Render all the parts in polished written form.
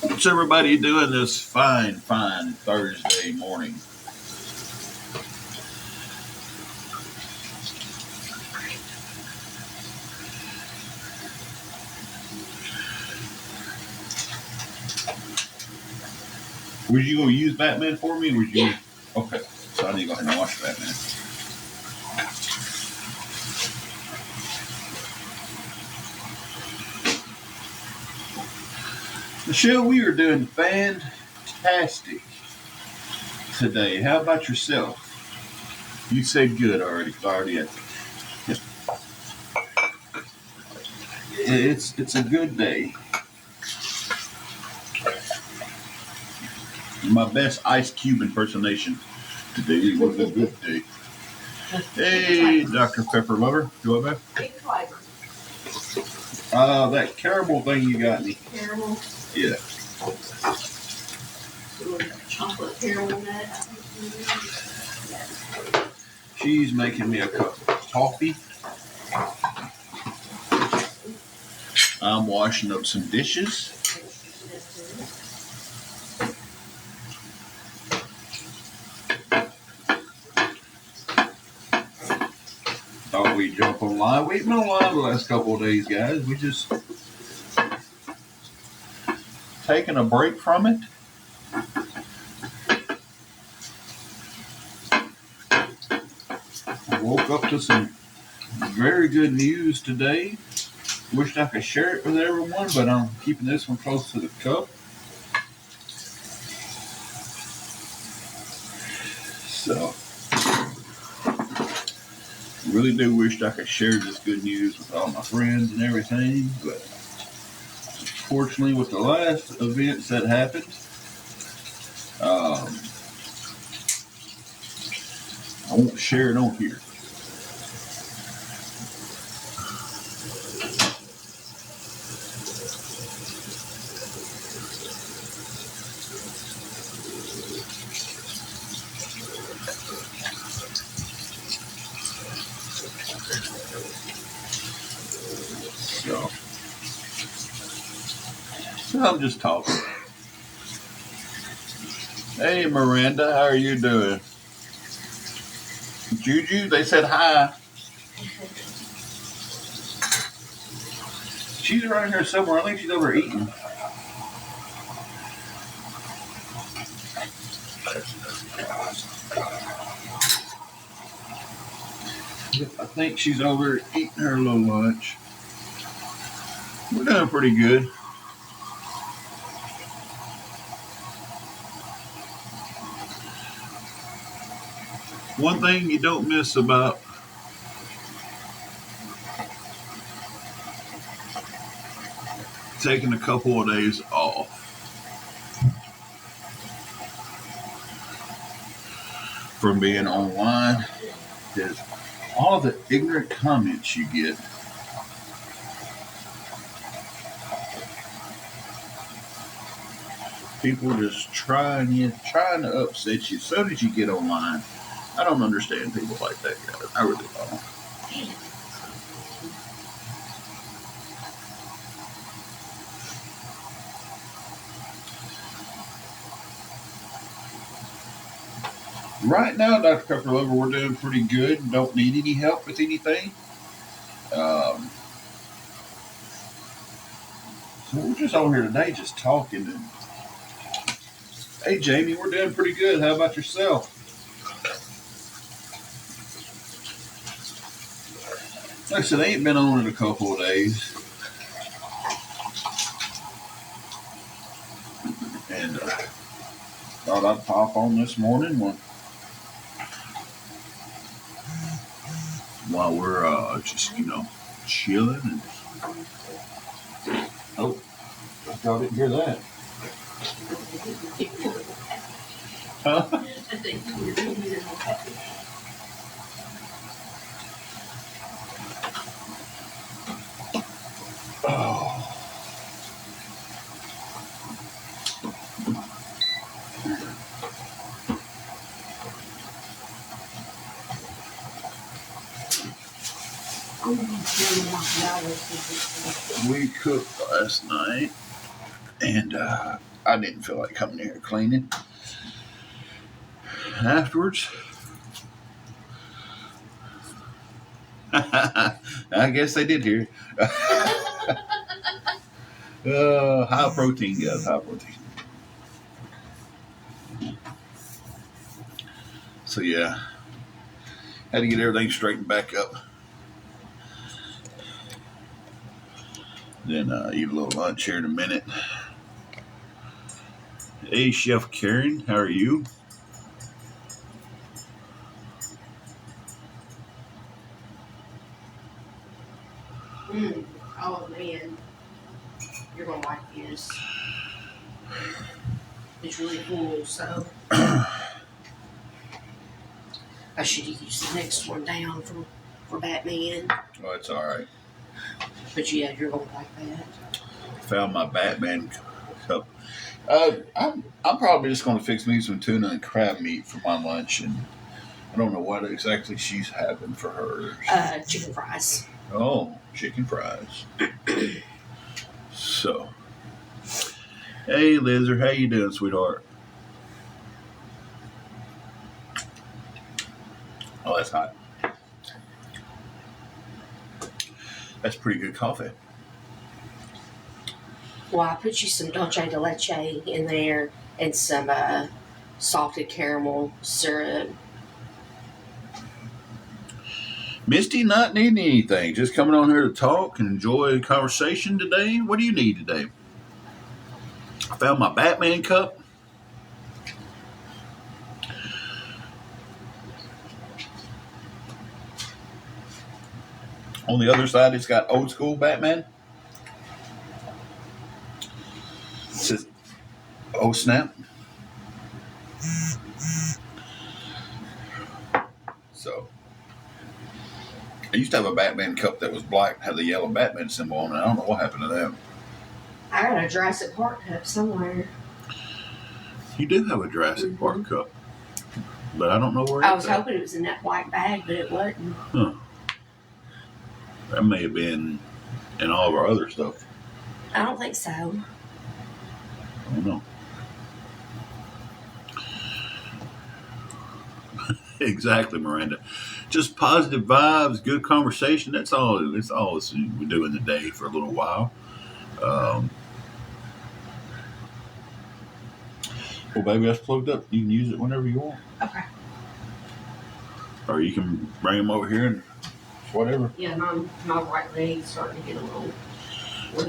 What's everybody doing this fine Thursday morning? Was you going to use Batman for me? Or was you? Yeah. Okay, so I need to go ahead and watch Batman. Michelle, we are doing fantastic today. How about yourself? You said good already. It's a good day. My best Ice Cube impersonation today was a good day. Hey, Dr. Pepper Lover. Do what, man? Big fiber. That caramel thing you got me. Caramel. Yeah. Chocolate caramel nut. She's making me a cup of coffee. I'm washing up some dishes. Thought we'd jump on live. We've been on live the last couple of days, guys. We just taking a break from it. I woke up to some very good news today. Wished I could share it with everyone, but I'm keeping this one close to the cup. So, really do wish I could share this good news with all my friends and everything, but unfortunately, with the last events that happened, I won't share it on here. So I'm just talking. Hey, Miranda, how are you doing? Juju, they said hi. She's around here somewhere. I think she's over eating. I think she's over eating her little lunch. We're doing pretty good. One thing you don't miss about taking a couple of days off from being online is all the ignorant comments you get. People just trying to upset you. So did you get online? I don't understand people like that, guys. I really don't. Right now, Dr. Pepper Lover, we're doing pretty good. Don't need any help with anything. So we're just on here today just talking. And, hey, Jamie, we're doing pretty good. How about yourself? Like I said, I ain't been on in a couple of days. And thought I'd pop on this morning while we're just, chilling. And oh, y'all didn't hear that. Huh? Oh. We cooked last night, and I didn't feel like coming here cleaning. Afterwards, I guess they did hear. High protein, guys. High protein. So yeah, had to get everything straightened back up. Then eat a little lunch here in a minute. Hey, Chef Karen, how are you? Oh man, you're gonna like this. It's really cool, so I should use the next one down for Batman. Oh, it's all right. But yeah, you're gonna like that. Found my Batman cup. I'm probably just going to fix me some tuna and crab meat for my lunch, and I don't know what exactly she's having for hers. Chicken fries. Oh, chicken fries. So, hey, Lizard, how you doing, sweetheart? Oh, that's hot. That's pretty good coffee. Well, I put you some dulce de leche in there and some salted caramel syrup. Misty not needing anything, just coming on here to talk and enjoy the conversation today. What do you need today? I found my Batman cup. On the other side, it's got old school Batman. It says, oh snap. So, I used to have a Batman cup that was black, had the yellow Batman symbol on it. I don't know what happened to that. I got a Jurassic Park cup somewhere. You do have a Jurassic Park cup, but I don't know where I was hoping it was in that white bag, but it wasn't. Huh. That may have been in all of our other stuff. I don't think so. I don't know. Exactly, Miranda. Just positive vibes, good conversation. That's all. It's all we do in the day for a little while. Well, baby, that's plugged up. You can use it whenever you want. Okay. Or you can bring them over here and whatever. Yeah, my right leg's starting to get a little weak. But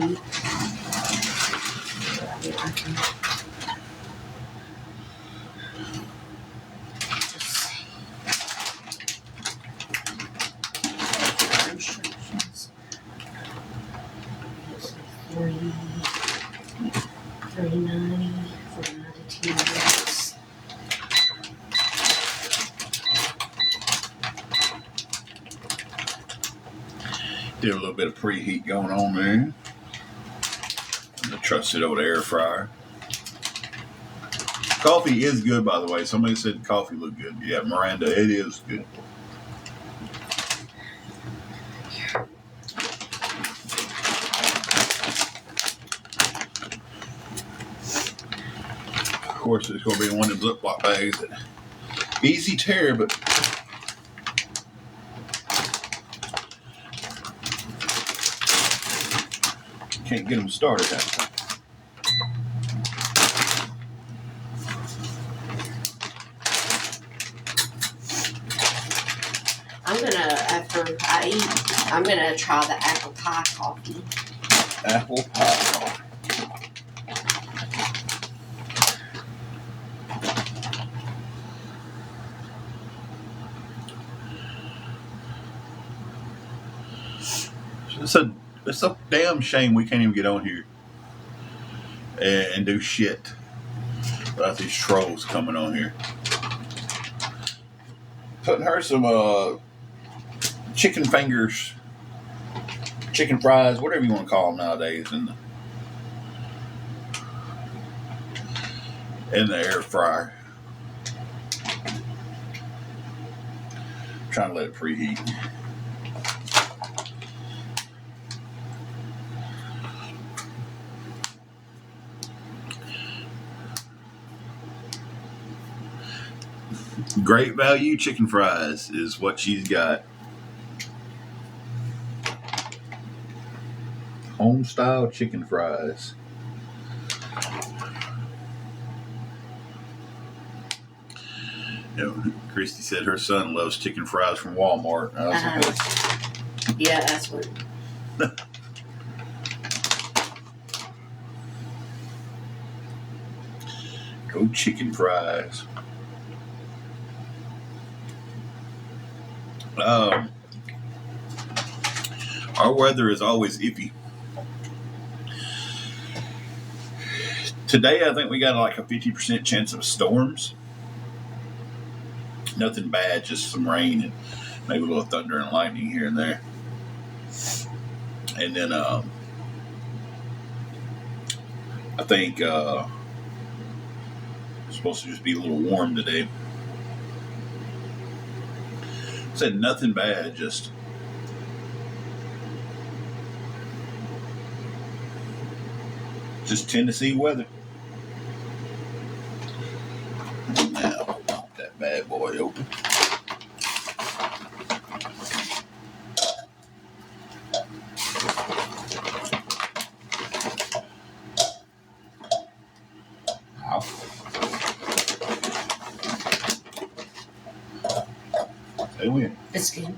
I mean, I can just see. Instructions. 390 for 92 minutes. Did a little bit of preheat going on there. The trusted old air fryer. Coffee is good, by the way. Somebody said coffee looked good. Yeah, Miranda, it is good. Of course, it's going to be one of them Ziploc bags that easy tear, but can't get them started that time. After I eat, I'm gonna try the apple pie coffee. Apple pie coffee. It's a damn shame we can't even get on here and do shit without these trolls coming on here. Putting her some chicken fingers, chicken fries, whatever you want to call them nowadays, in the air fryer. Trying to let it preheat. Great value chicken fries is what she's got. Home style chicken fries. Christy said her son loves chicken fries from Walmart. Yeah, that's what. Go chicken fries. Our weather is always iffy. Today, I think we got like a 50% chance of storms. Nothing bad, just some rain and maybe a little thunder and lightning here and there. And then I think it's supposed to just be a little warm today. Said nothing bad, just Tennessee weather. Now, pop that bad boy open. Say when. It's good.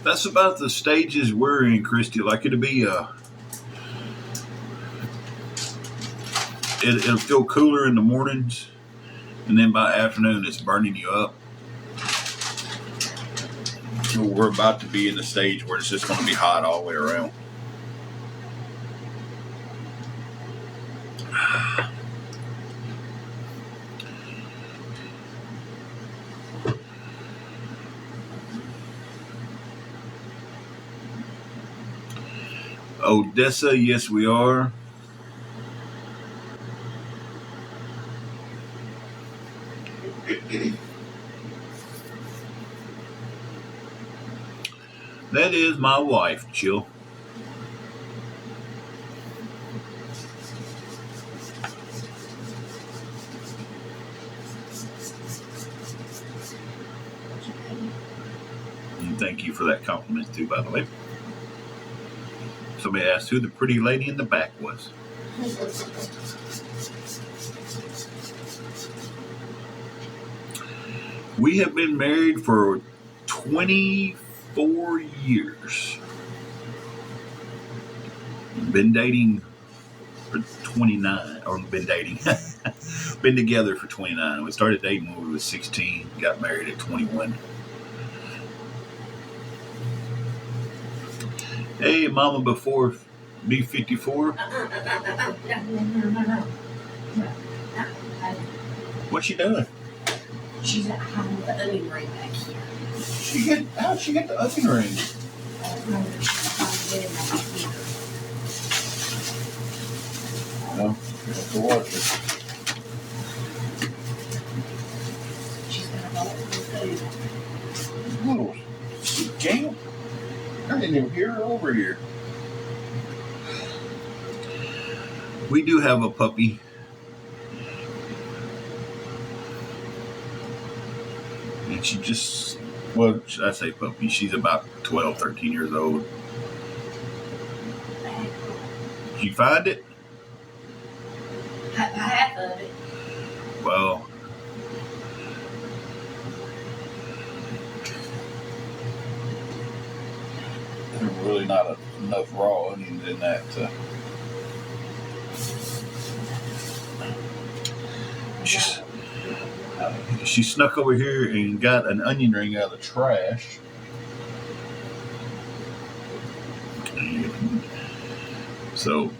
That's about the stages we're in, Christy. Like it'll be it'll feel cooler in the mornings, and then by afternoon it's burning you up. So we're about to be in the stage where it's just going to be hot all the way around. Odessa, yes, we are. That is my wife, Jill. And thank you for that compliment, too, by the way. Somebody asked who the pretty lady in the back was. We have been married for 24 years. Been dating for 29, or been dating. Been together for 29. We started dating when we were 16, got married at 21. Hey, Mama, before B54. No. What's she doing? She's at home with the onion ring back here. How'd she get the onion ring? I don't know. She's trying to get it back here. No, you have to watch it. She's got a lot of food. Little scam. I didn't even hear her over here. We do have a puppy. And she just, well, should I say puppy? She's about 12, 13 years old. Did you find it? Half of it. Well, there's really not enough raw onions in that. She snuck over here and got an onion ring out of the trash. So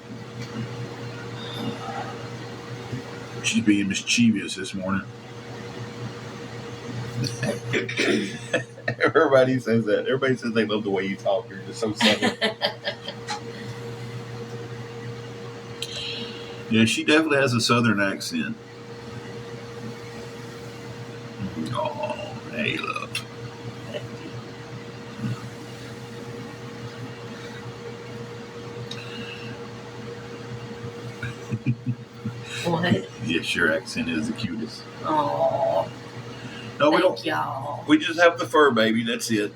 she's being mischievous this morning. Everybody says that. Everybody says they love the way you talk. You're just so subtle. Yeah, she definitely has a southern accent. Oh, hey, love. What? Yes, your accent is the cutest. Oh, No, we don't. thank y'all. We just have the fur baby. That's it.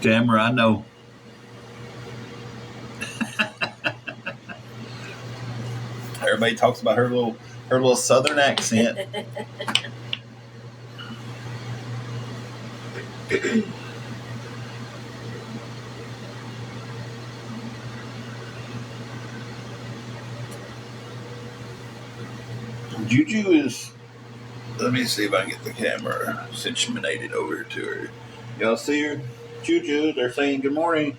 Tamara, I know. Everybody talks about her little southern accent. Juju is. Let me see if I can get the camera situated over to her. Y'all see her? Juju, they're saying good morning.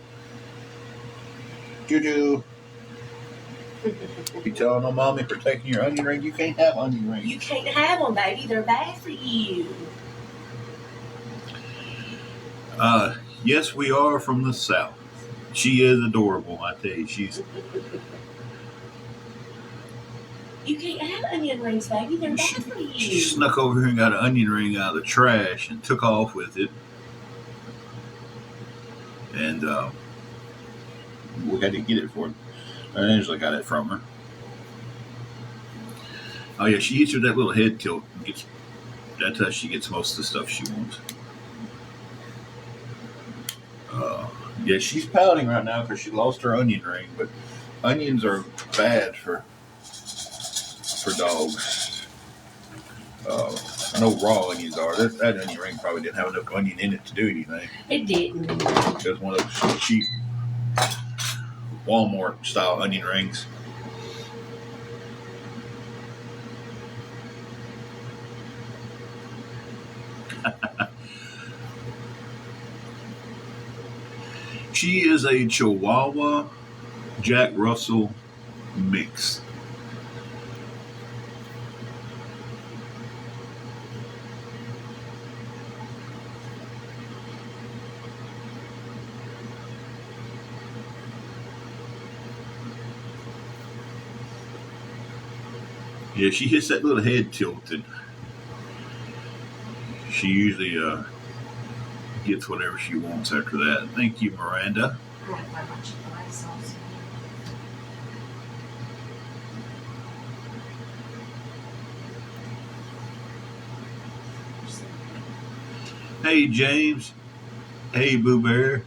Juju. You telling them, mommy, for taking your onion ring? You can't have onion rings. You can't have them, baby. They're bad for you. Yes, we are from the South. She is adorable, I tell you. She's. You can't have onion rings, baby. They're bad for you. She snuck over here and got an onion ring out of the trash and took off with it. And we had to get it for her. Angela got it from her. Oh yeah, she eats her that little head tilt. That's how she gets most of the stuff she wants. Yeah, she's pouting right now because she lost her onion ring. But onions are bad for dogs. I know raw onions are. That onion ring probably didn't have enough onion in it to do anything. It didn't. It was one of those cheap Walmart style onion rings. She is a Chihuahua Jack Russell mix. Yeah, she hits that little head tilt, and she usually gets whatever she wants after that. Thank you, Miranda. Hey, James. Hey, Boo Bear.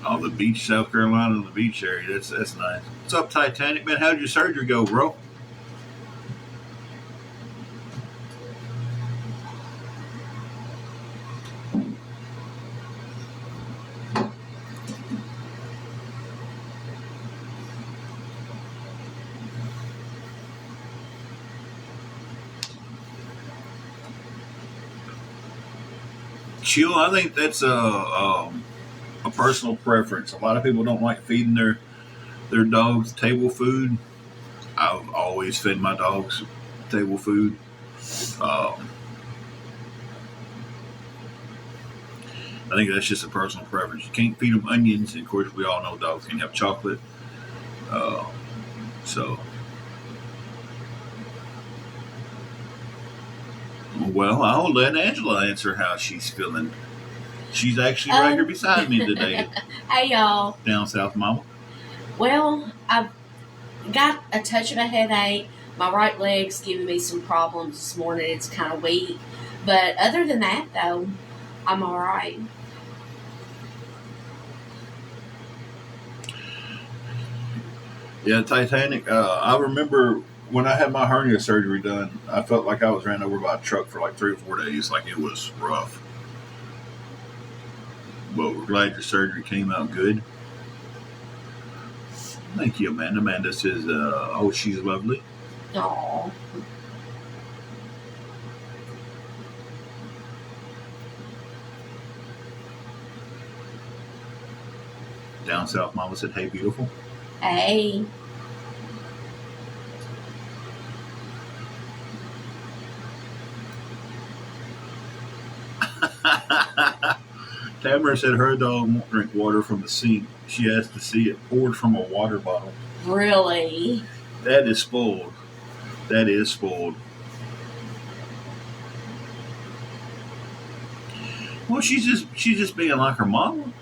Oh, the beach, South Carolina, the beach area. That's nice. What's up, Titanic man? How'd your surgery go, bro? Chill. I think that's a personal preference. A lot of people don't like feeding their dogs table food. I've always fed my dogs table food. Um, I think that's just a personal preference. You can't feed them onions, and of course, we all know dogs can have chocolate. Uh, so, well, I'll let Angela answer how she's feeling. She's actually right here beside me today. Hey, y'all. Down south, Mama. Well, I've got a touch of a headache. My right leg's giving me some problems this morning. It's kind of weak. But other than that, though, I'm all right. Yeah, Titanic. I remember when I had my hernia surgery done, I felt like I was ran over by a truck for like 3 or 4 days. Like it was rough. But we're glad your surgery came out good. Thank you, Amanda. Amanda says, oh, she's lovely. Aw. Down south, Mama said, hey, beautiful. Hey. Tamara said her dog won't drink water from the sink. She has to see it poured from a water bottle. Really? That is spoiled. That is spoiled. Well, she's just being like her mama.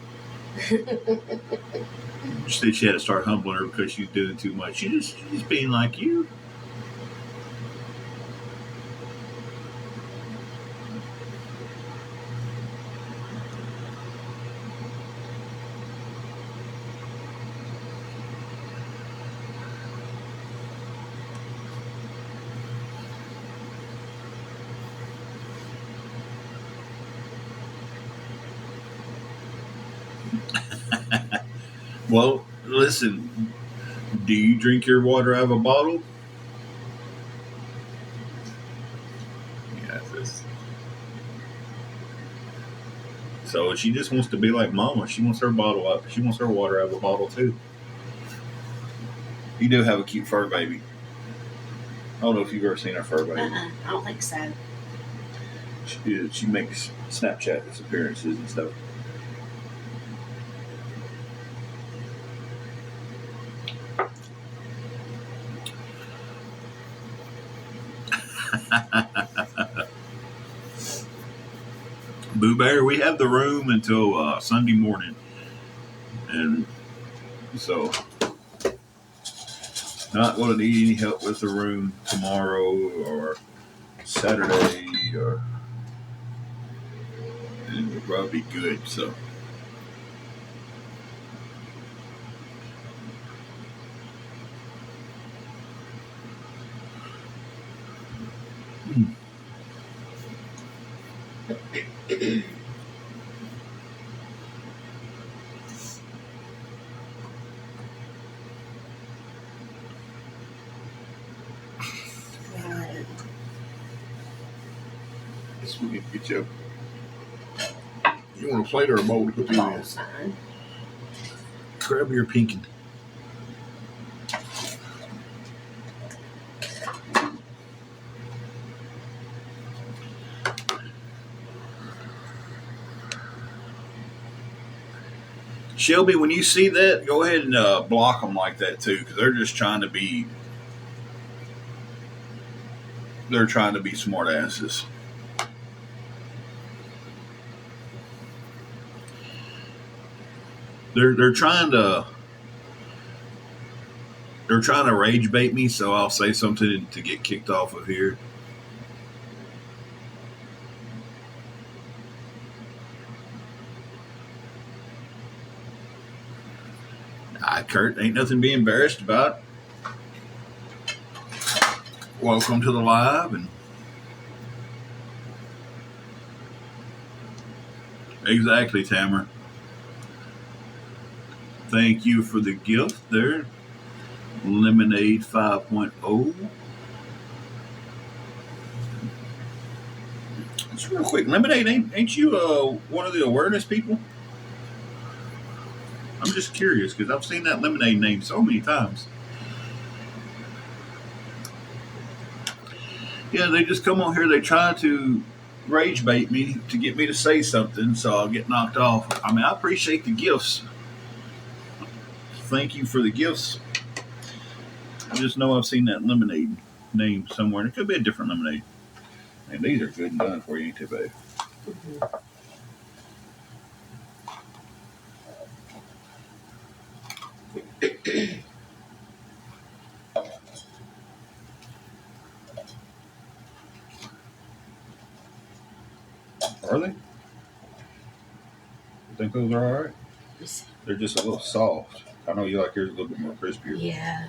She said she had to start humbling her because she's doing too much. She's just being like you. Well, listen, do you drink your water out of a bottle? Yeah, so she just wants to be like mama. She wants her bottle up. She wants her water out of a bottle too. You do have a cute fur baby. I don't know if you've ever seen our fur baby. I don't think so. She makes Snapchat appearances and stuff. Boo Bear, we have the room until Sunday morning, and so not going to need any help with the room tomorrow or Saturday, or it will probably be good. So. This we need to get you. You want a plate or a bowl to put these in? Ball's fine. Grab your pinkin. Shelby, when you see that, go ahead and block them like that too, because they're just trying to be. They're trying to be smart asses. They're trying to. They're trying to rage bait me, so I'll say something to get kicked off of here. Kurt, ain't nothing to be embarrassed about. Welcome to the live, and exactly, Tamara. Thank you for the gift there. Lemonade 5.0. Just real quick, Lemonade, ain't you one of the awareness people? I'm just curious because I've seen that Lemonade name so many times. Yeah, they just come on here. They try to rage bait me to get me to say something, so I'll get knocked off. I mean, I appreciate the gifts. Thank you for the gifts. I just know I've seen that Lemonade name somewhere, and it could be a different Lemonade. And these are good and done for you, ain't they, babe? Mm-hmm. Are they? You think those are all right? They're just a little soft. I know you like yours a little bit more crispier. Yeah.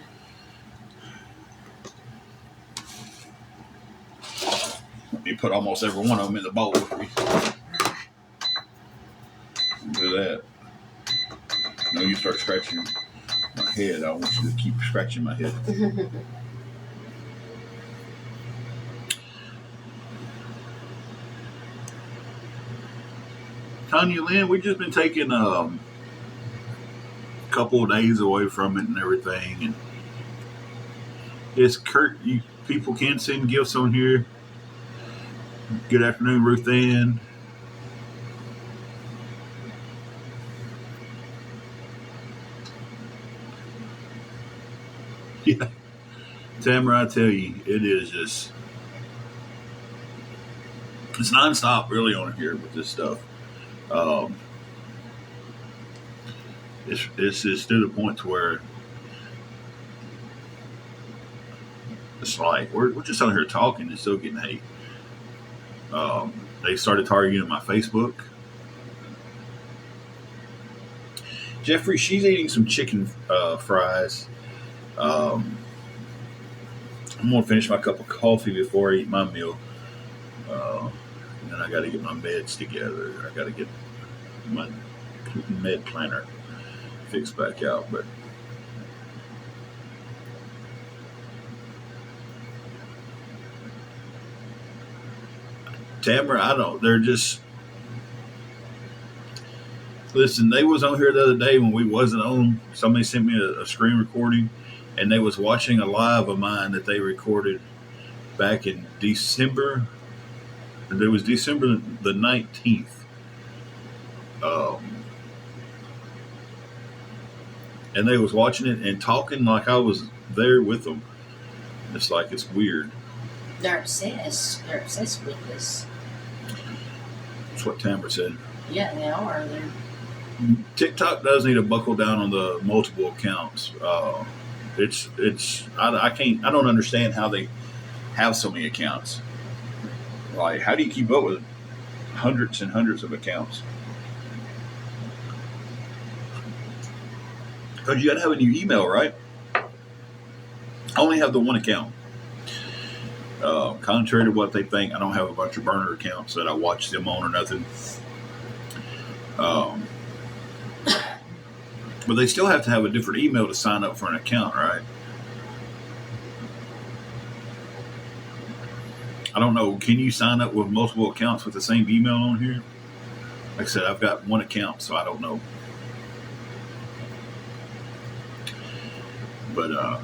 You put almost every one of them in the bowl for me. Do that. No, you start scratching my head. I want you to keep scratching my head. Tanya Lynn, we've just been taking a couple of days away from it and everything. And it's Kurt. People can send gifts on here. Good afternoon, Ruth Ann. Tamara, I tell you, it is just it's nonstop really on here with this stuff. Um, it's just to the point to where it's like we're just on here talking and still getting hate. They started targeting my Facebook. Jeffrey, she's eating some chicken fries. I'm gonna finish my cup of coffee before I eat my meal. And then I got to get my meds together. I got to get my med planner fixed back out. But Tamara, I don't. They're just listen. They was on here the other day when we wasn't on. Somebody sent me a screen recording, and they was watching a live of mine that they recorded back in December. And it was December the 19th. And they was watching it and talking like I was there with them. It's like it's weird. They're obsessed. They're obsessed with this. That's what Tamara said. Yeah, they are. They're TikTok does need to buckle down on the multiple accounts. I don't understand how they have so many accounts. Like, how do you keep up with hundreds and hundreds of accounts? Because you got to have a new email, right? I only have the one account. Contrary to what they think, I don't have a bunch of burner accounts that I watch them on or nothing. But they still have to have a different email to sign up for an account, right? I don't know. Can you sign up with multiple accounts with the same email on here? Like I said, I've got one account, so I don't know. But I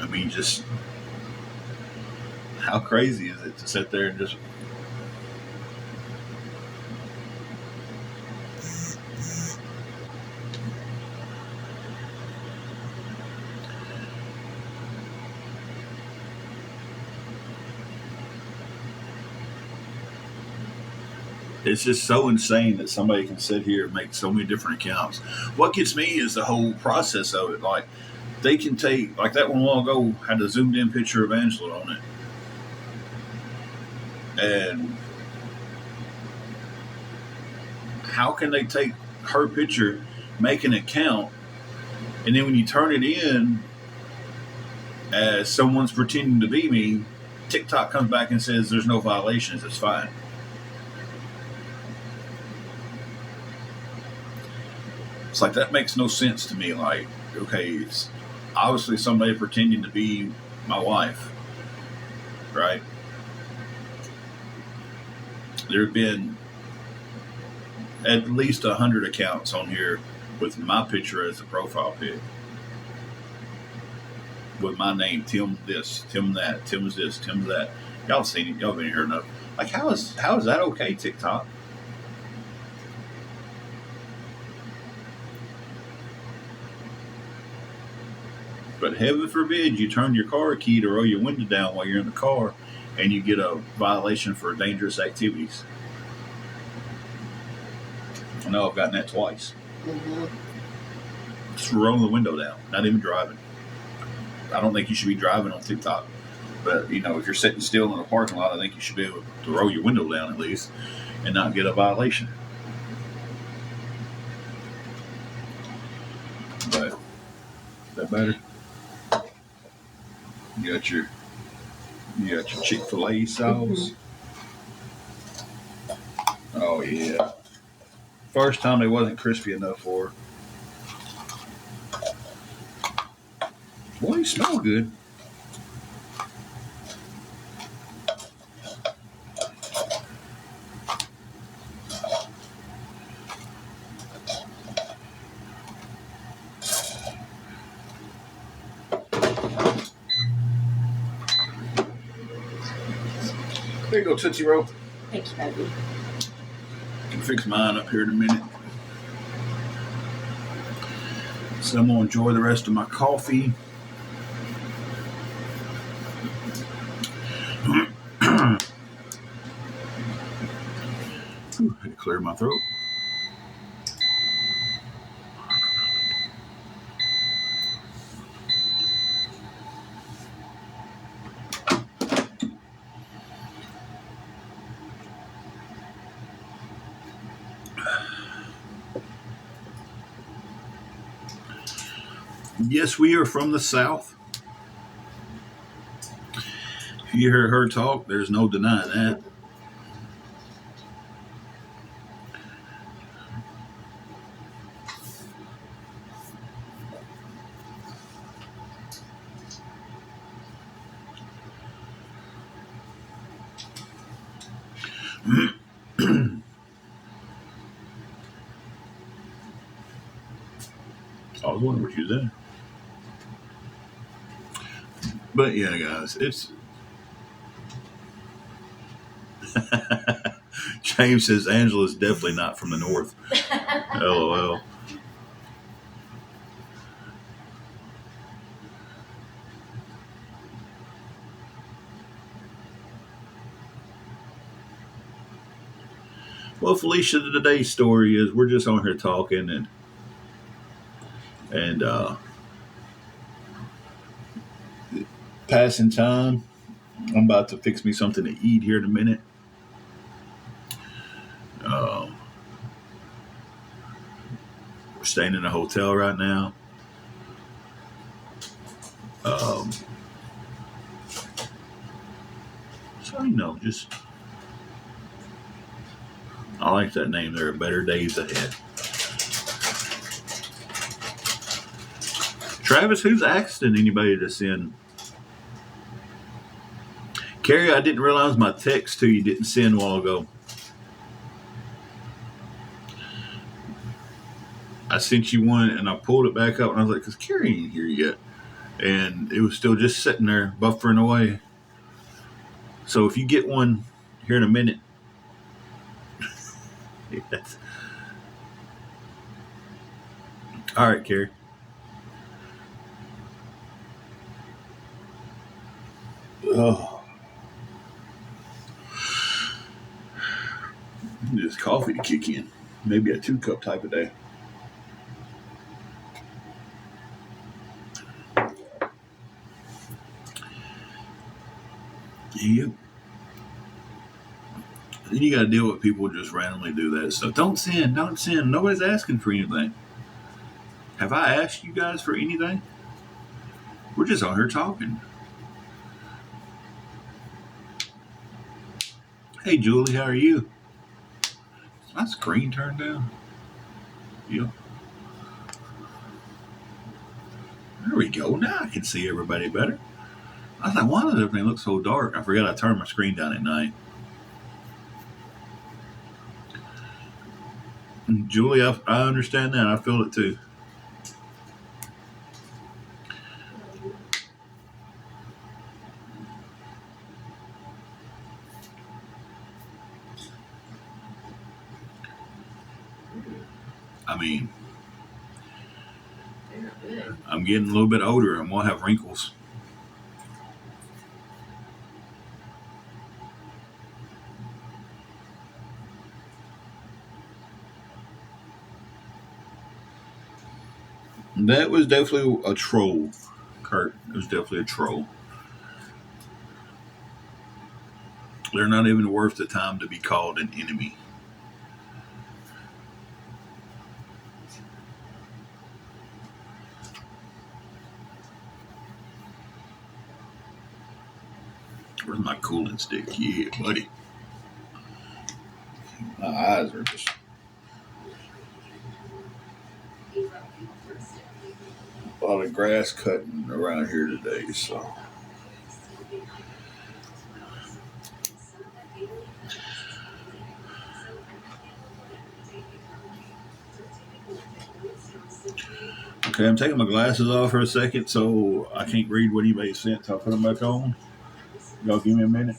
mean, just how crazy is it to sit there and just it's just so insane that somebody can sit here and make so many different accounts. What gets me is the whole process of it. Like, they can take, like that one a while ago had a zoomed in picture of Angela on it. And how can they take her picture, make an account, and then when you turn it in as someone's pretending to be me, TikTok comes back and says there's no violations, it's fine. It's like, that makes no sense to me. Like, okay, it's obviously somebody pretending to be my wife, right? There have been at least 100 accounts on here with my picture as a profile pic, with my name, Tim this, Tim that, Tim's this, Tim's that. Y'all seen it, y'all been here enough. Like, how is that okay, TikTok? But heaven forbid you turn your car key to roll your window down while you're in the car and you get a violation for dangerous activities. I know I've gotten that twice. mm-hmm. Just rolling the window down, not even driving. I don't think you should be driving on TikTok. But, you know, if you're sitting still in a parking lot, I think you should be able to roll your window down at least and not get a violation. But, is that better? You got your Chick-fil-A sauce. Oh yeah. First time they wasn't crispy enough for her. Boy, you smell good. There you go, Tootsie Roll. Thank you, baby. I can fix mine up here in a minute. So I'm going to enjoy the rest of my coffee. Whew, had to clear my throat. Yes, we are from the South. If you hear her talk, there's no denying that. I was wondering what you was in. But yeah, guys, it's James says Angela's definitely not from the North. LOL. Well, Felicia, today's story is we're just on here talking and passing time. I'm about to fix me something to eat here in a minute. We're staying in a hotel right now. So, just I like that name. There are better days ahead. Travis, who's asking anybody to send? Carrie, I didn't realize my text to you didn't send a while ago. I sent you one and I pulled it back up and I was like, because Carrie ain't here yet. And it was still just sitting there buffering away. So if you get one here in a minute. Yes. All right, Carrie. Oh. Just coffee to kick in. Maybe a 2-cup type of day. Yep. Then you got to deal with people who just randomly do that stuff. Don't send. Nobody's asking for anything. Have I asked you guys for anything? We're just out here talking. Hey, Julie, how are you? Is my screen turned down? Yep. There we go. Now I can see everybody better. I was like, why does everything look so dark? I forgot I turned my screen down at night. Julie, I understand that. I feel it too. I mean, I'm getting a little bit older. I'm going to have wrinkles. That was definitely a troll, Kurt. It was definitely a troll. They're not even worth the time to be called an enemy. Where's my cooling stick? Yeah, buddy. My eyes are just... a lot of grass cutting around here today, so... Okay, I'm taking my glasses off for a second so I can't read what anybody sent, so I'll put them back on. Y'all give me a minute.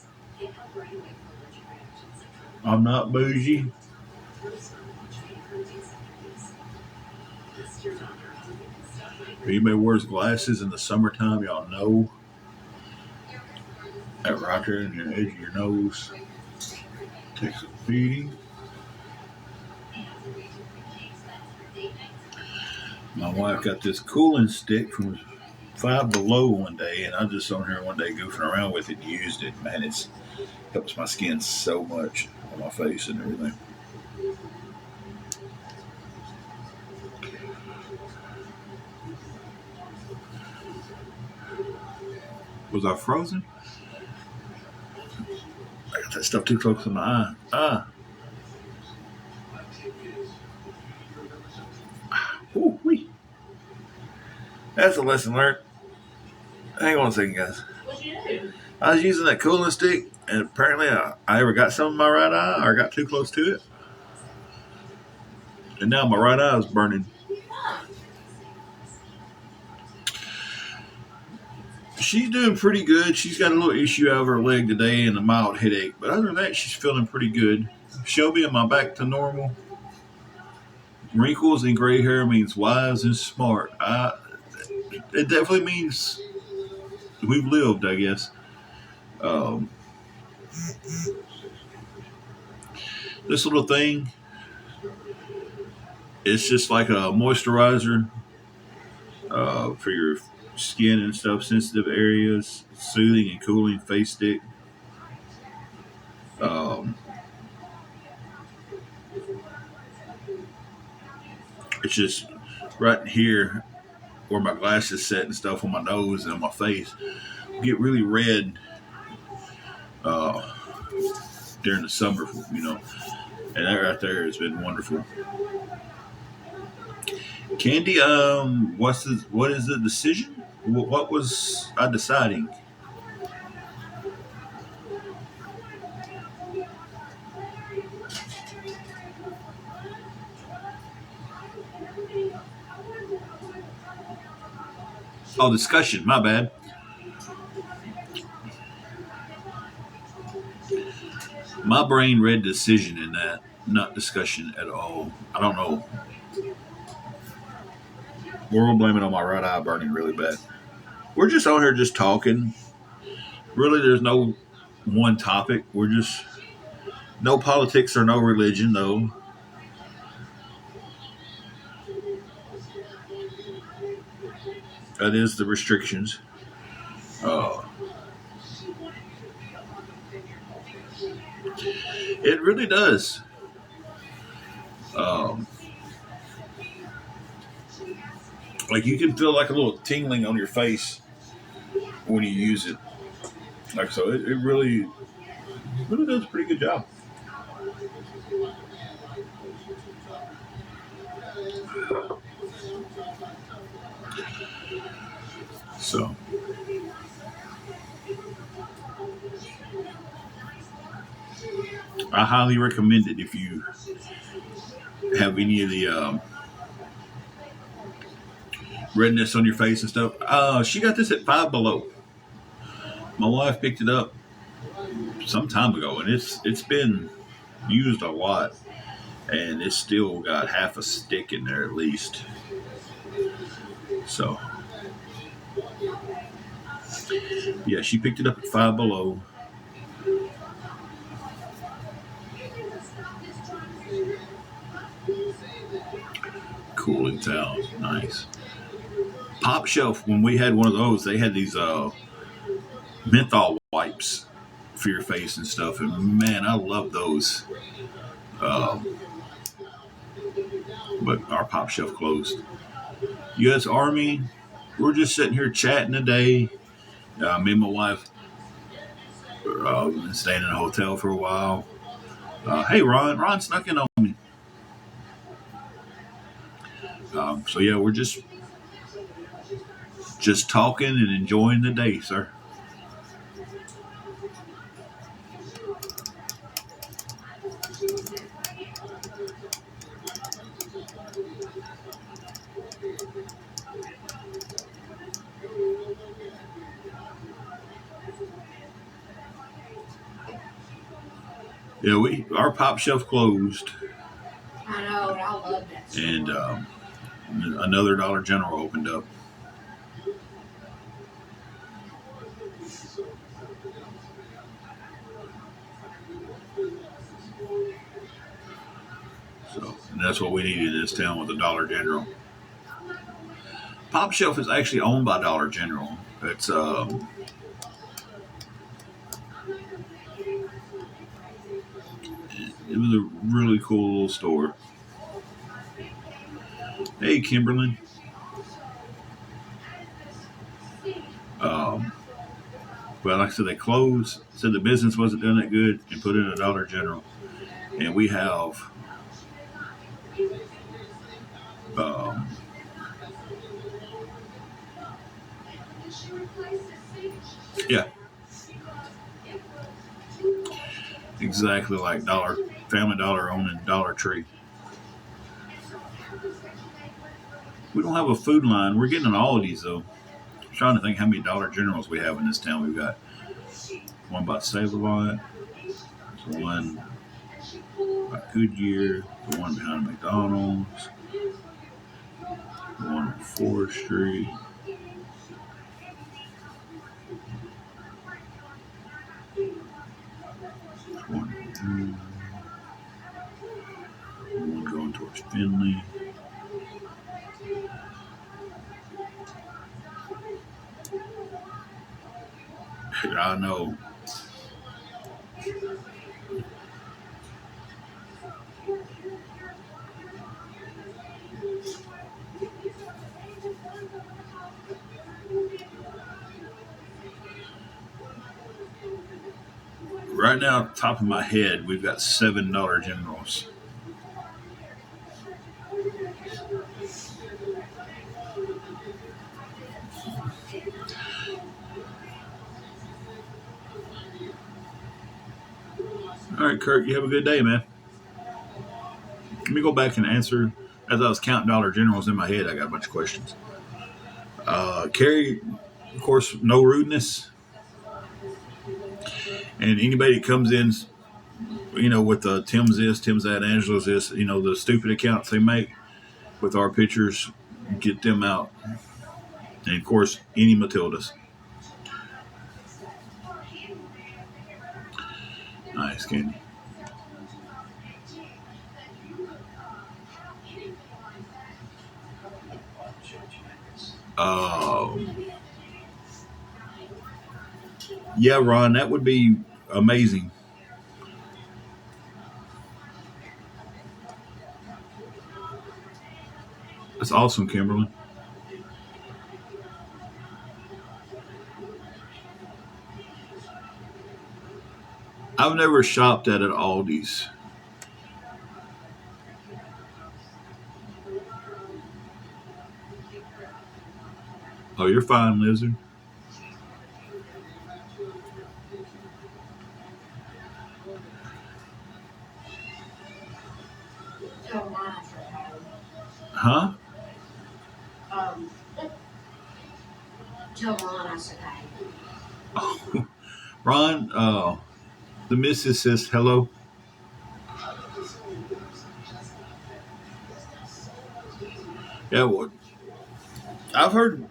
I'm not bougie. If anybody wears glasses in the summertime, y'all know that right there in the edge of your nose takes a beating. My wife got this cooling stick from Five Below one day, and I just on here one day goofing around with it and used it. Man, it's helps my skin so much on my face and everything. Was I frozen? I got that stuff too close to my eye. Ooh, wee. That's a lesson learned. Hang on a second, guys. What'd you do? I was using that cooling stick, and apparently I either got some in my right eye or got too close to it. And now my right eye is burning. She's doing pretty good. She's got a little issue out of her leg today and a mild headache. But other than that, she's feeling pretty good. Shelby, am I back to normal? Wrinkles and gray hair means wise and smart. It definitely means we've lived, I guess. This little thing, it's just like a moisturizer for your skin and stuff, sensitive areas, soothing and cooling face stick. It's just right in here where my glasses set and stuff on my nose and on my face get really red during the summer, and that right there has been wonderful. Candy, what is the decision? What was I deciding? Oh, discussion. My bad. My brain read decision in that, not discussion at all. I don't know. We're gonna blame it on my right eye burning really bad. We're just on here just talking. Really, there's no one topic. We're just no politics or no religion, though. That is the restrictions. It really does. Like you can feel like a little tingling on your face when you use it. Like so, it really does a pretty good job. So, I highly recommend it if you have any of the redness on your face and stuff. She got this at Five Below. My wife picked it up some time ago, and it's been used a lot, and it's still got half a stick in there at least. So, yeah, she picked it up at Five Below. Cooling towels, nice. Pop Shelf, when we had one of those, they had these menthol wipes for your face and stuff, and man, I love those. But our Pop Shelf closed. U.S. Army, we're just sitting here chatting today. Me and my wife been staying in a hotel for a while. Hey, Ron snuck in on me. So yeah, we're just talking and enjoying the day, sir. Yeah, our Pop Shelf closed. I know, I love that. And another Dollar General opened up. That's what we need in this town with the Dollar General. Pop Shelf is actually owned by Dollar General. It's it was a really cool little store. Hey, Kimberly. But like I said, they closed. Said the business wasn't doing that good, and put in a Dollar General. And we have yeah, exactly like Family Dollar owning Dollar Tree. We don't have a food line. We're getting an Aldi's though. I'm trying to think how many Dollar Generals we have in this town. We've got one by Save-A-Lot, one by Goodyear, the one behind McDonald's, the one on 4th Street. One going towards Finley. I know. Right now, top of my head, we've got 7 Dollar Generals. All right, Kurt, you have a good day, man. Let me go back and answer. As I was counting Dollar Generals in my head, I got a bunch of questions. Carrie, of course, no rudeness. And anybody that comes in, with the Tim's this, Tim's that, Angela's this, the stupid accounts they make with our pictures, get them out. And of course, any Matildas. Nice, Candy. Yeah, Ron, that would be amazing. That's awesome, Kimberly. I've never shopped at an Aldi's. Oh, you're fine, Lizard. Huh? Tell Ron I said hi. Oh, Ron, the missus says hello. Yeah, well, I've heard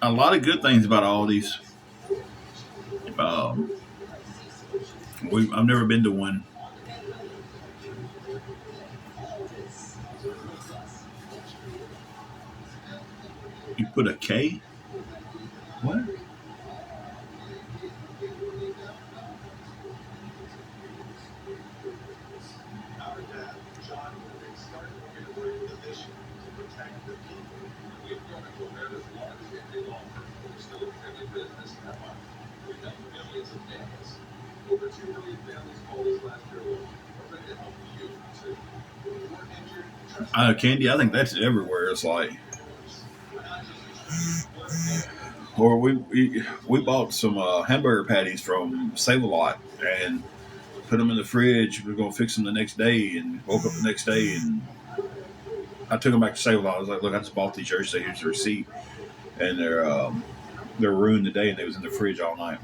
a lot of good things about Aldi's. I've never been to one. You put a K? What? Candy, I think that's everywhere. It's like, or we bought some hamburger patties from Save-A-Lot and put them in the fridge. We are gonna fix them the next day, and woke up the next day and I took them back to Save-A-Lot. I was like, look, I just bought these yesterday. Here's the receipt, and they're ruined today, and they was in the fridge all night.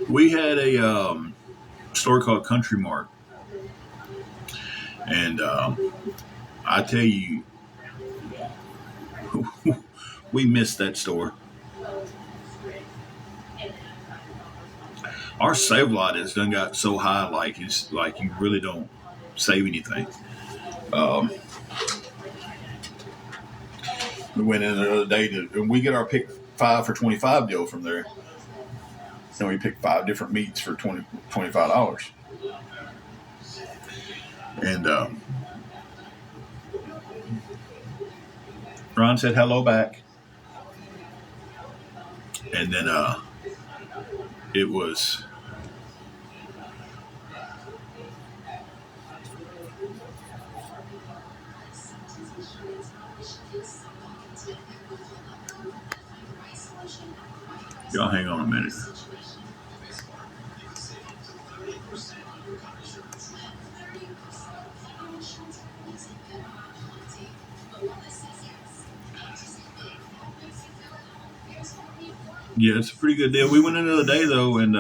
We had a store called Country Mart, and I tell you, We missed that store. Our save lot has done got so high, like it's like you really don't save anything. Um, we went in the other day and we get our pick 5 for $25 deal from there, and we picked 5 different meats for $25. And Ron said hello back, and then it was. Y'all hang on a minute. Yeah, it's a pretty good deal. We went in the other day though, and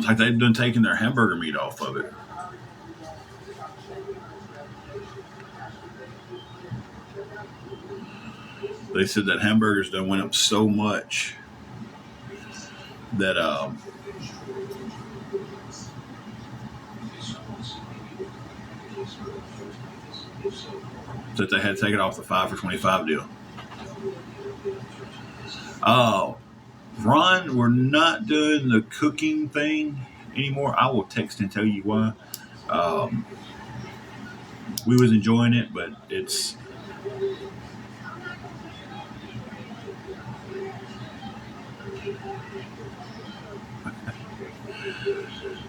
like they've done taking their hamburger meat off of it. They said that hamburgers done went up so much that that they had to take it off the 5 for $25 deal. Ron, we're not doing the cooking thing anymore. I will text and tell you why. We was enjoying it, but it's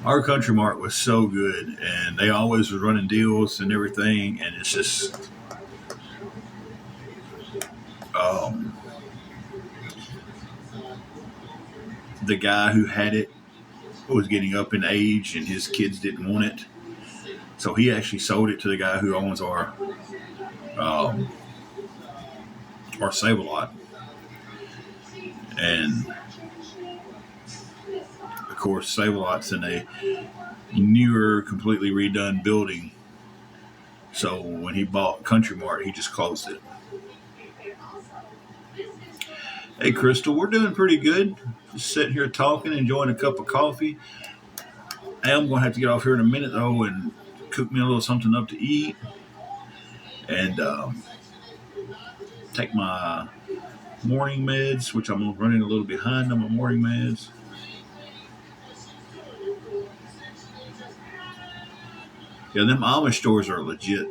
our Country Mart was so good, and they always was running deals and everything, and it's just the guy who had it was getting up in age, and his kids didn't want it, so he actually sold it to the guy who owns our Save-A-Lot. And of course, Save-A-Lot's in a newer, completely redone building. So when he bought Country Mart, he just closed it. Hey, Crystal, we're doing pretty good. Just sitting here talking, enjoying a cup of coffee. Hey, I'm going to have to get off here in a minute, though, and cook me a little something up to eat. And take my morning meds, which I'm running a little behind on my morning meds. Yeah, them Amish stores are legit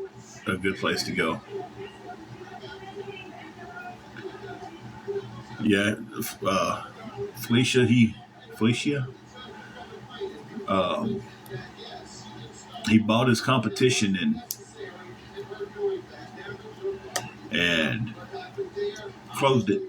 a good place to go. Yeah, Felicia, he bought his competition and closed it.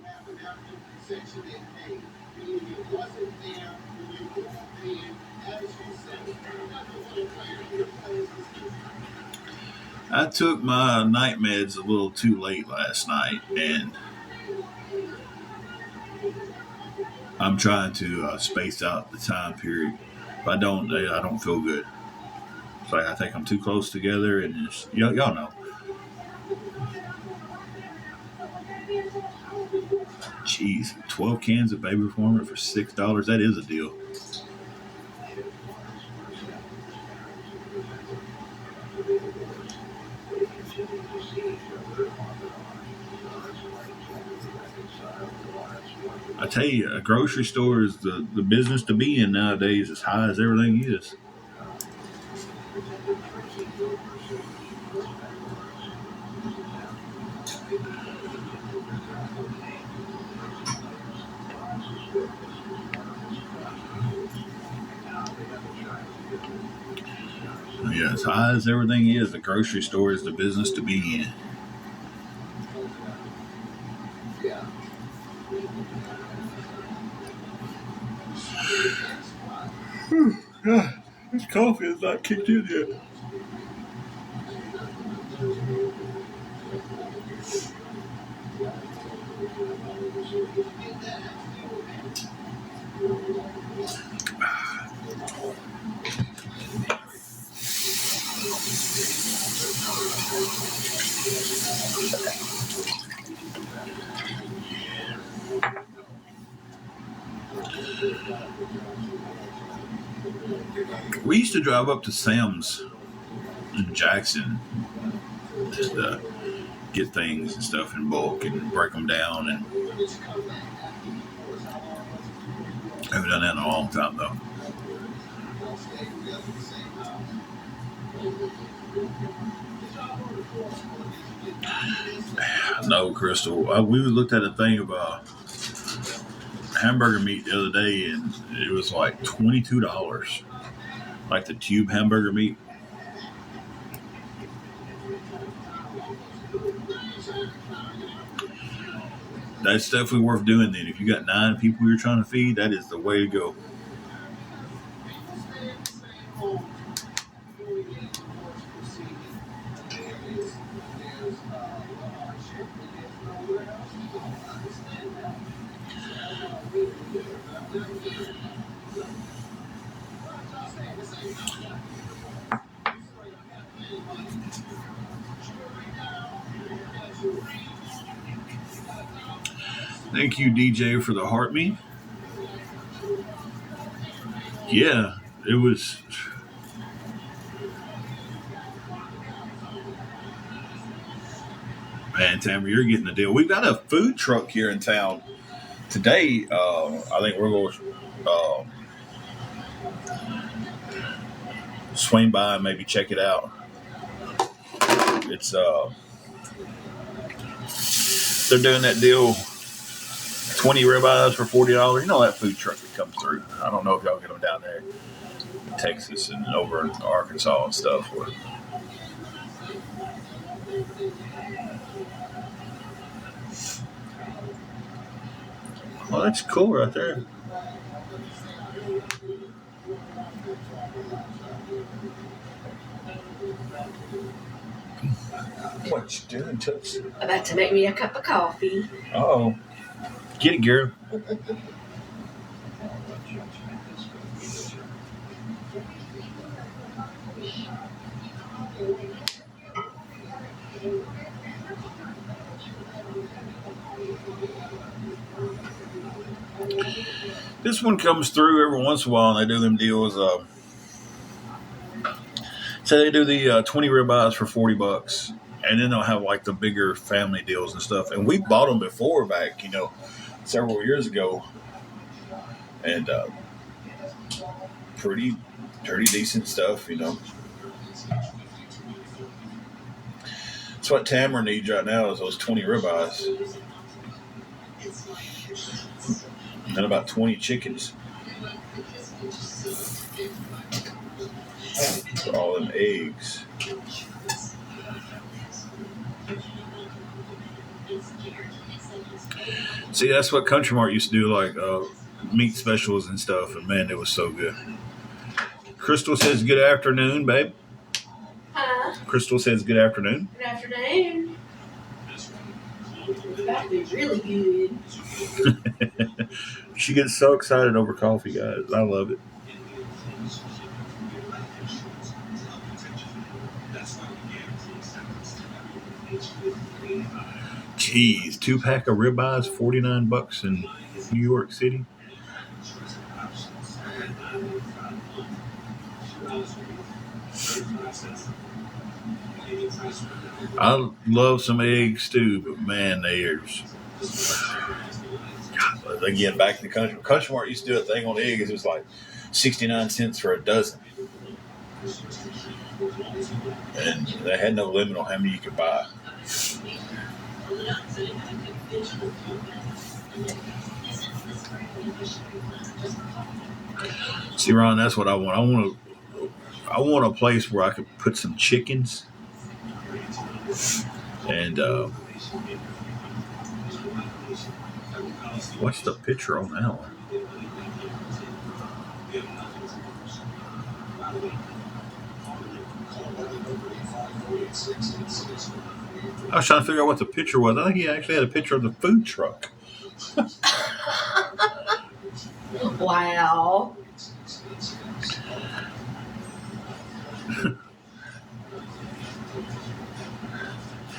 I took my night meds a little too late last night, and I'm trying to space out the time period. If I don't feel good. It's like I think I'm too close together, and y'all know. Jeez, 12 cans of baby formula for $6. That is a deal. I tell you, a grocery store is the business to be in nowadays, as high as everything is. Yeah, as high as everything is, the grocery store is the business to be in. This coffee is not kicked in yet. We used to drive up to Sam's in Jackson to get things and stuff in bulk and break them down. And I haven't done that in a long time, though. No, Crystal. We looked at a thing of hamburger meat the other day, and it was like $22. Like the tube hamburger meat. That's definitely worth doing then. If you got 9 people you're trying to feed, that is the way to go. Thank you, DJ, for the heart me. Yeah, it was. Man, Tamara, you're getting the deal. We've got a food truck here in town today. I think we're going to swing by and maybe check it out. It's they're doing that deal. 20 ribeyes for $40. You know that food truck that comes through. I don't know if y'all get them down there in Texas and over in Arkansas and stuff. Well, that's cool right there. What you doing, Toots? About to make me a cup of coffee. Uh-oh. Get it, girl. This one comes through every once in a while, and they do them deals. So they do the 20 ribeyes for $40, and then they'll have like the bigger family deals and stuff. And we bought them before back, several years ago, and pretty decent stuff, That's what Tamara needs right now is those 20 ribeyes and about 20 chickens for all them eggs. See, that's what Country Mart used to do, like meat specials and stuff, and man, it was so good. Crystal says good afternoon, babe. Huh? Crystal says good afternoon. Good afternoon. It's about to be really good. She gets so excited over coffee, guys. I love it. Jeez, 2-pack of ribeyes, $49 in New York City. I love some eggs too, but man, again, back in the Country Mart used to do a thing on eggs. It was like 69 cents for a dozen, and they had no limit on how many you could buy. See, Ron, that's what I want. I want a place where I could put some chickens and what's the picture on that one? I was trying to figure out what the picture was. I think he actually had a picture of the food truck. Wow.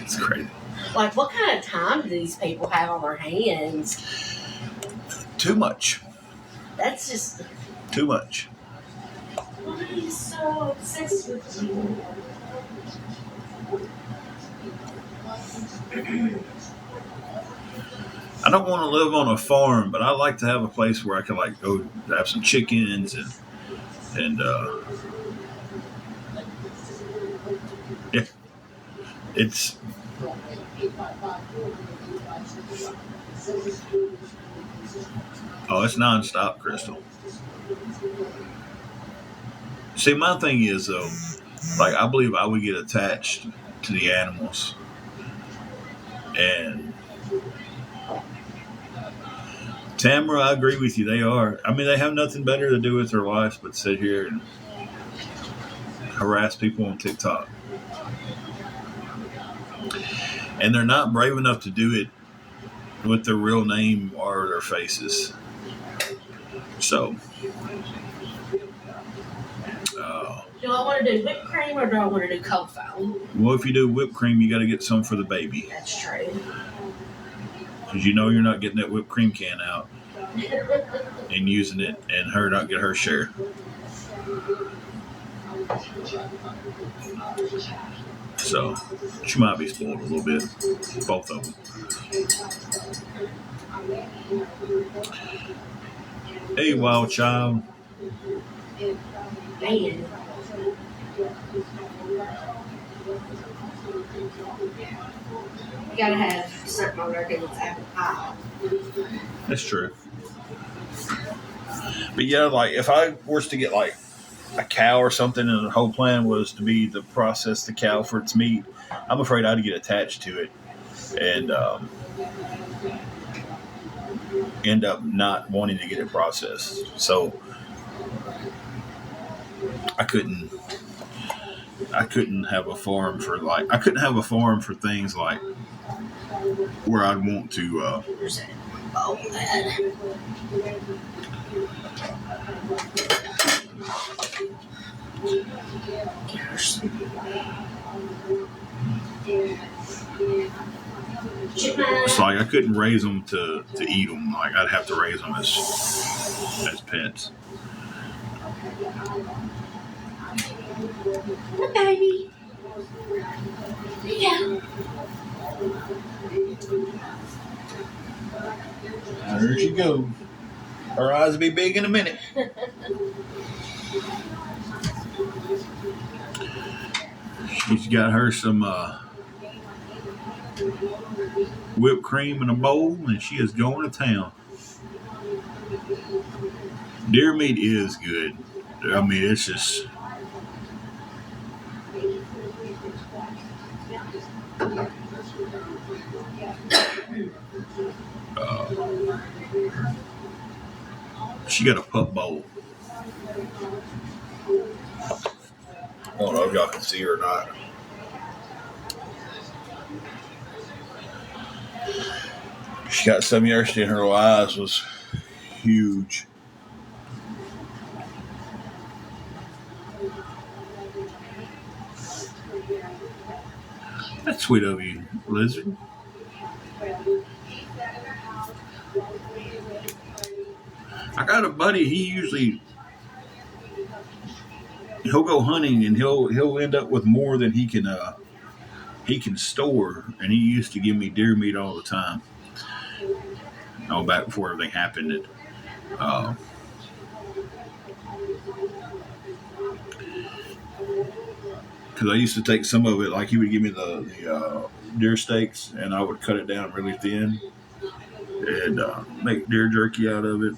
It's crazy. Like, what kind of time do these people have on their hands? Too much. That's just Too much. Why are you so obsessed with you? I don't want to live on a farm, but I like to have a place where I can like go have some chickens and yeah, it's it's nonstop, Crystal. See, my thing is though, like I believe I would get attached to the animals, and Tamara, I agree with you. They are. I mean, they have nothing better to do with their lives but sit here and harass people on TikTok. And they're not brave enough to do it with their real name or their faces. So, Do I want to do whipped cream or do I want to do cold foam? well, if you do whipped cream, you got to get some for the baby. That's true. Because you know you're not getting that whipped cream can out and using it and her not get her share. So, she might be spoiled a little bit. Both of them. Hey, wild child. Man. You gotta have something on there that's apple pie. That's true. But yeah, like if I was to get like a cow or something and the whole plan was to be to process the cow for its meat, I'm afraid I'd get attached to it and end up not wanting to get it processed. So I couldn't have a farm for things like where I'd want to it's like I couldn't raise them to eat them. Like I'd have to raise them as pets. Look, baby. Yeah. There she goes. Her eyes will be big in a minute. She's got her some whipped cream in a bowl, and she is going to town. Deer meat is good. I mean, it's just. She got a pup bowl. I don't know if y'all can see her or not. She got some yesterday, and her little eyes was huge. That's sweet of you, Lizard. I got a buddy. He'll go hunting and he'll end up with more than he can store. And he used to give me deer meat all the time. Back before everything happened. Because I used to take some of it, like he would give me the deer steaks, and I would cut it down really thin and make deer jerky out of it.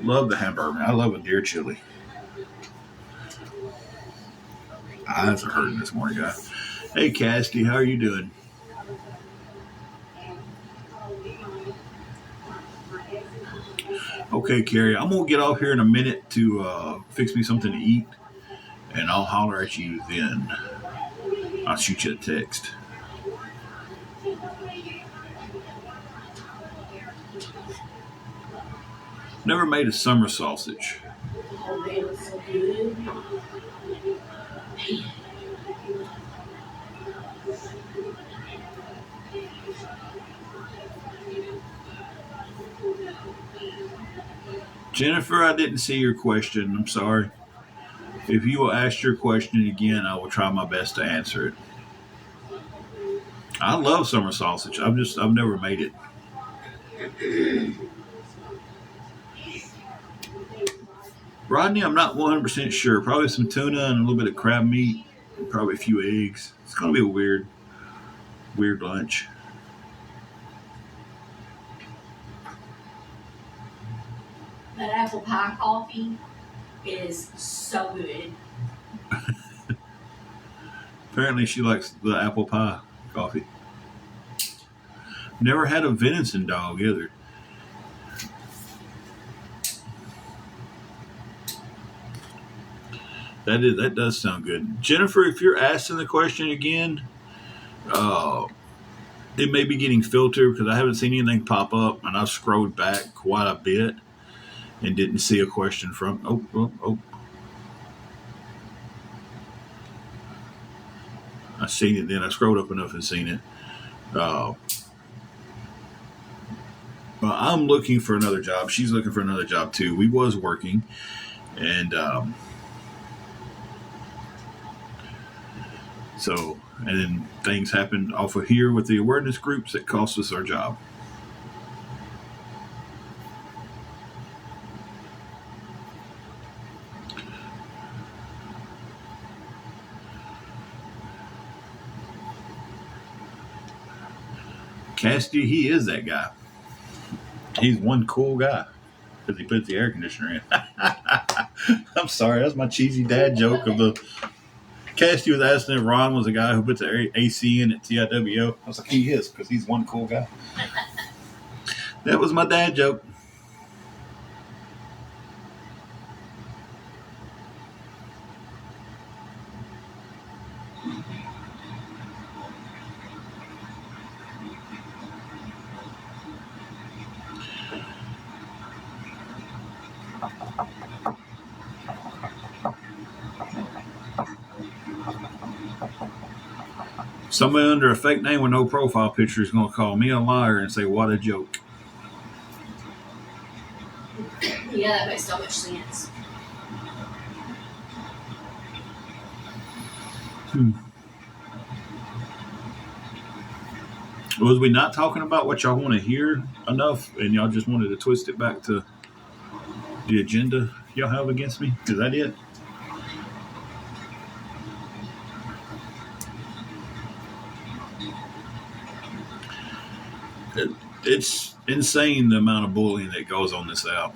Love the hamburger. I love a deer chili. Eyes are hurting this morning, guys. Hey, Cassidy, how are you doing? Okay, Carrie, I'm going to get off here in a minute to fix me something to eat, and I'll holler at you then. I'll shoot you a text. Never made a summer sausage. Oh, man, it's so good. Jennifer, I didn't see your question. I'm sorry. If you will ask your question again, I will try my best to answer it. I love summer sausage. I've never made it. Rodney, I'm not 100% sure. Probably some tuna and a little bit of crab meat, and probably a few eggs. It's gonna be a weird lunch. That apple pie coffee is so good. Apparently, she likes the apple pie coffee. Never had a venison dog either. That does sound good. Jennifer, if you're asking the question again, it may be getting filtered because I haven't seen anything pop up, and I've scrolled back quite a bit and didn't see a question from. Oh. I seen it then. I scrolled up enough and seen it. Well, I'm looking for another job. She's looking for another job too. We was working, and and then things happened off of here with the awareness groups that cost us our job. Cassidy, he is that guy. He's one cool guy because he put the air conditioner in. I'm sorry, that's my cheesy dad joke of the. Cassidy was asking if Ron was a guy who puts the AC in at TIWO. I was like, he is because he's one cool guy. That was my dad joke. Somebody under a fake name with no profile picture is going to call me a liar and say, what a joke. Yeah, that makes so much sense. Was we not talking about what y'all want to hear enough and y'all just wanted to twist it back to the agenda y'all have against me? Is that it? It's insane the amount of bullying that goes on this app.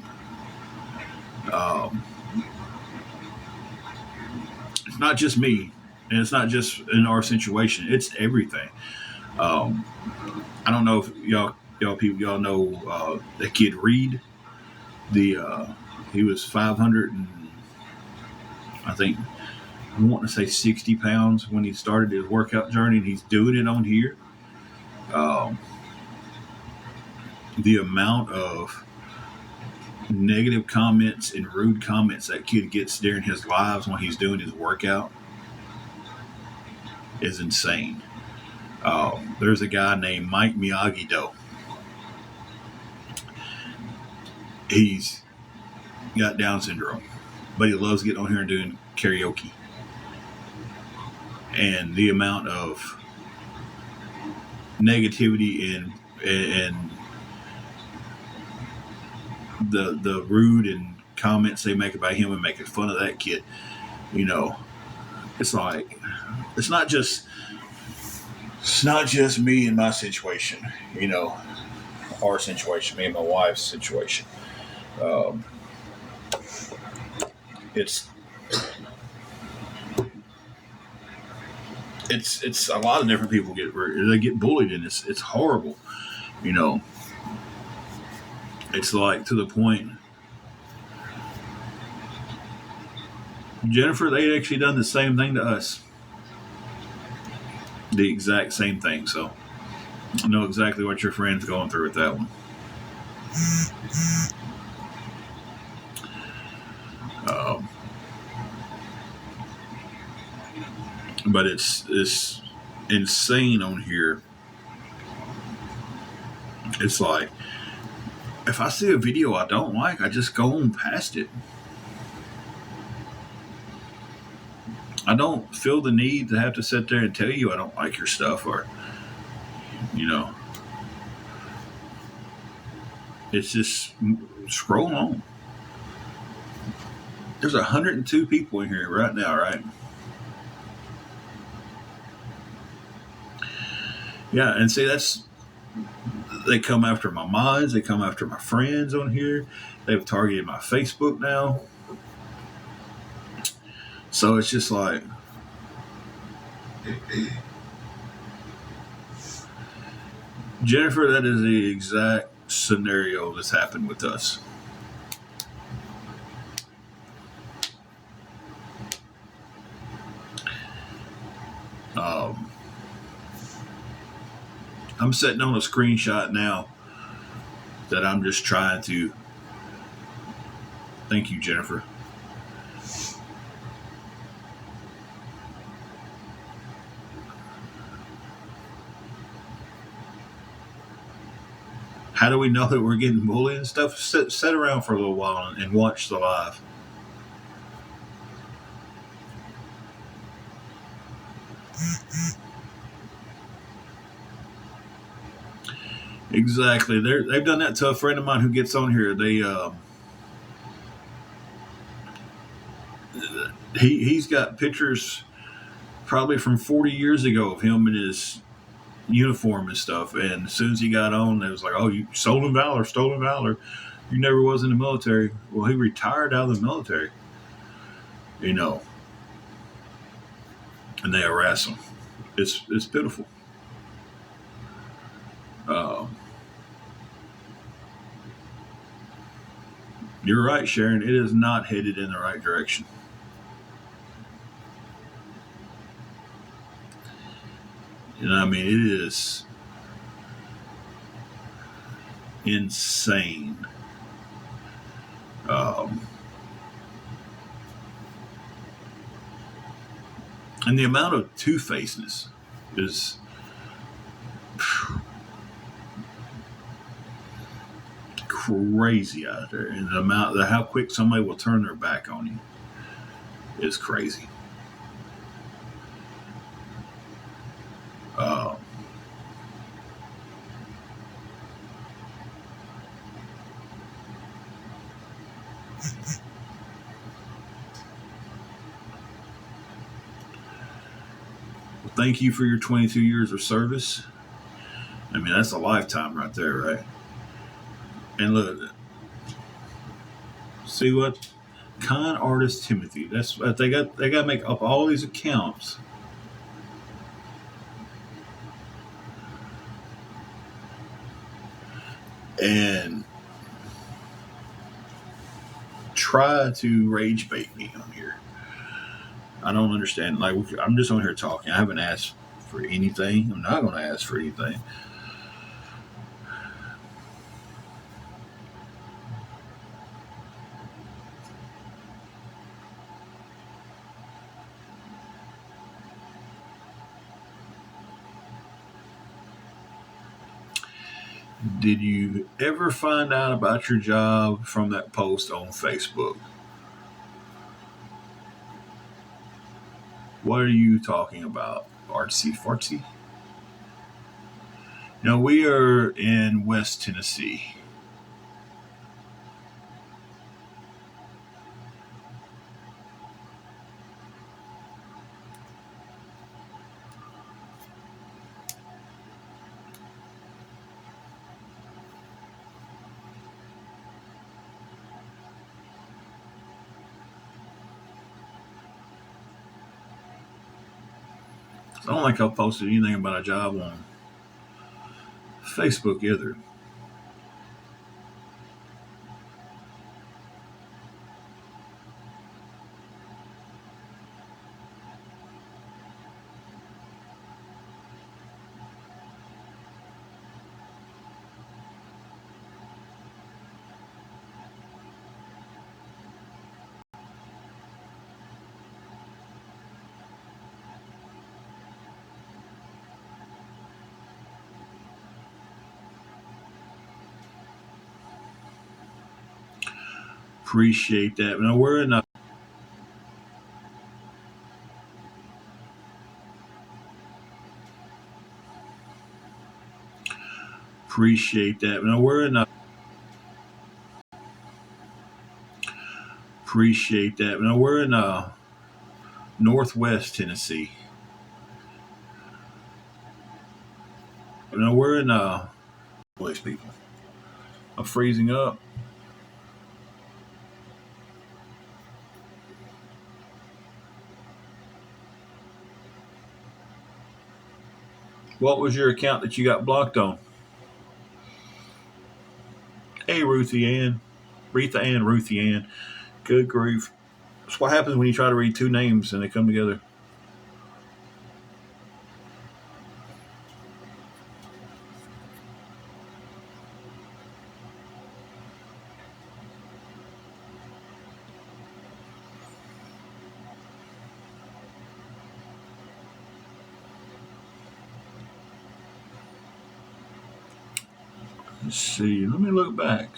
It's not just me, and it's not just in our situation. It's everything. I don't know if y'all know the kid Reed. He was 500 and I think I want to say 60 pounds when he started his workout journey, and he's doing it on here. The amount of negative comments and rude comments that kid gets during his lives when he's doing his workout is insane. There's a guy named Mike Miyagi-Do. He's got Down syndrome, but he loves getting on here and doing karaoke. And the amount of negativity and the rude and comments they make about him and making fun of that kid, it's like it's not just me and my situation, our situation, me and my wife's situation. It's a lot of different people get bullied, and it's horrible, It's like to the point. Jennifer, they actually done the same thing to us. The exact same thing. So I know exactly what your friend's going through with that one. But it's insane on here. It's like if I see a video I don't like, I just go on past it. I don't feel the need to have to sit there and tell you I don't like your stuff, or, you know, it's just scroll on. There's 102 people in here right now, right? Yeah, and see, they come after my mods, they come after my friends on here. They've targeted my Facebook now. So it's just like, Jennifer, that is the exact scenario that's happened with us. I'm sitting on a screenshot now that I'm just trying to. Thank you, Jennifer. How do we know that we're getting bullied and stuff? Sit around for a little while and watch the live. Exactly. They've done that to a friend of mine who gets on here. He's got pictures probably from 40 years ago of him in his uniform and stuff. And as soon as he got on, it was like, oh, you stolen valor. You never was in the military. Well, he retired out of the military, you know, and they harass him. It's pitiful. You're right, Sharon. It is not headed in the right direction. You know, I mean, it is insane. And the amount of two-facedness is crazy out there, and how quick somebody will turn their back on you is crazy. Thank you for your 22 years of service. I mean, that's a lifetime right there, right? And look, see what con artist Timothy. That's what they got to make up all these accounts. And try to rage bait me on here. I don't understand. Like, I'm just on here talking. I haven't asked for anything. I'm not going to ask for anything. Did you ever find out about your job from that post on Facebook? What are you talking about, artsy fartsy? You know, we are in West Tennessee. I don't think I've posted anything about a job on Facebook either. Appreciate that. Now we're in. Appreciate that. Now we're in. Appreciate that. Now we're in Northwest Tennessee. Now we're in place people. I'm freezing up. What was your account that you got blocked on? Hey, Ruthie Ann. Retha Ann, Ruthie Ann. Good grief. That's what happens when you try to read two names and they come together. Let's see. Let me look back.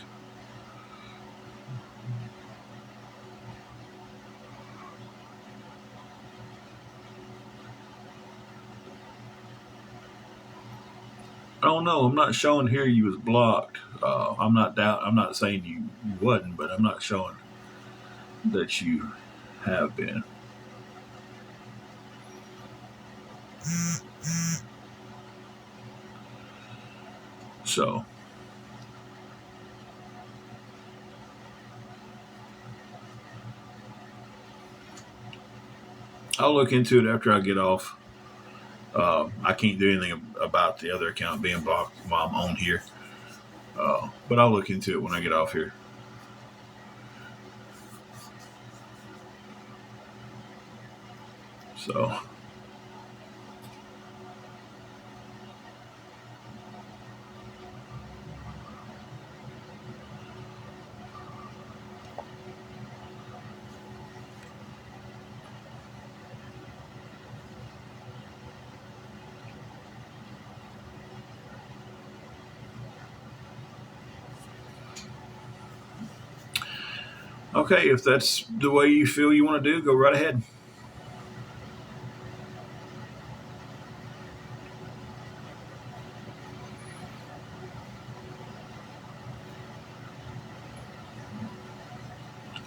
I don't know. I'm not showing here you was blocked. I'm not saying you wasn't, but I'm not showing that you have been. So I'll look into it after I get off. I can't do anything about the other account being blocked while I'm on here. But I'll look into it when I get off here. So okay, if that's the way you feel you want to do, go right ahead.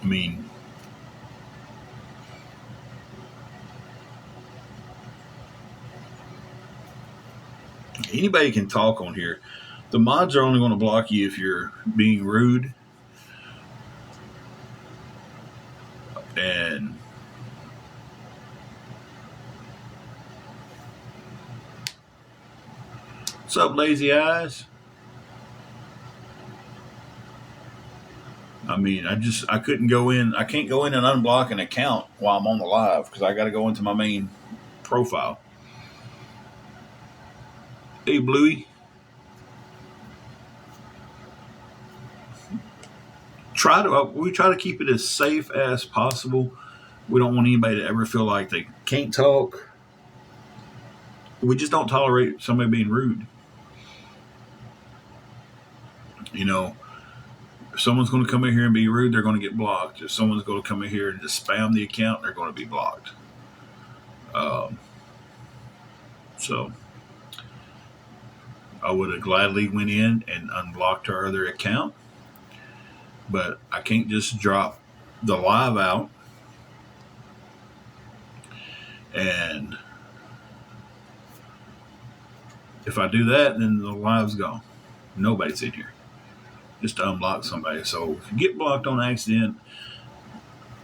I mean, anybody can talk on here. The mods are only going to block you if you're being rude and what's up, lazy eyes? I mean, I couldn't go in. I can't go in and unblock an account while I'm on the live because I got to go into my main profile. Hey, Bluey. We try to keep it as safe as possible. We don't want anybody to ever feel like they can't talk. We just don't tolerate somebody being rude. You know, if someone's going to come in here and be rude, they're going to get blocked. If someone's going to come in here and just spam the account, they're going to be blocked. So I would have gladly went in and unblocked her other account, but I can't just drop the live out and if I do that, then the live's gone. Nobody's in here. Just to unblock somebody. So if you get blocked on accident,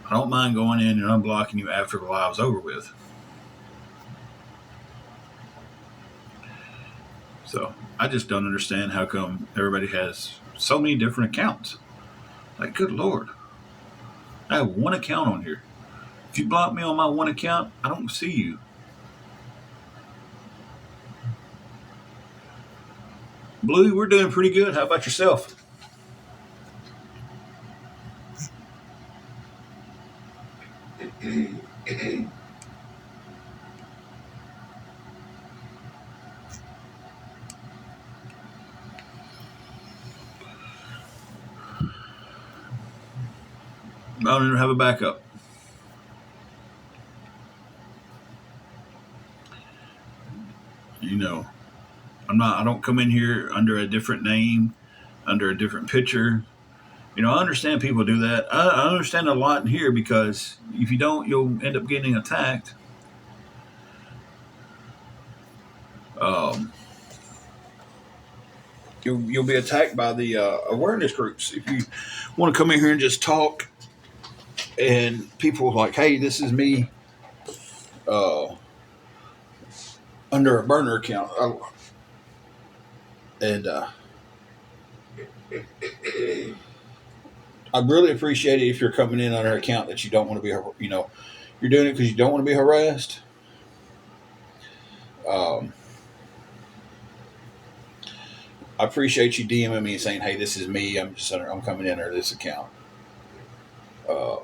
I don't mind going in and unblocking you after the live's over with. So I just don't understand how come everybody has so many different accounts. Like, good Lord. I have one account on here. If you block me on my one account, I don't see you. Blue, we're doing pretty good. How about yourself? I don't even have a backup. You know, I don't come in here under a different name, under a different picture. I understand people do that. I understand a lot in here because if you don't, you'll end up getting attacked. Um, you'll be attacked by the awareness groups if you want to come in here and just talk. And people are like, "Hey, this is me uh, under a burner account," and I really appreciate it if you're coming in on an account that you don't want to be, you're doing it because you don't want to be harassed. Um, I appreciate you DMing me and saying, "Hey, this is me. I'm coming in under this account." Uh,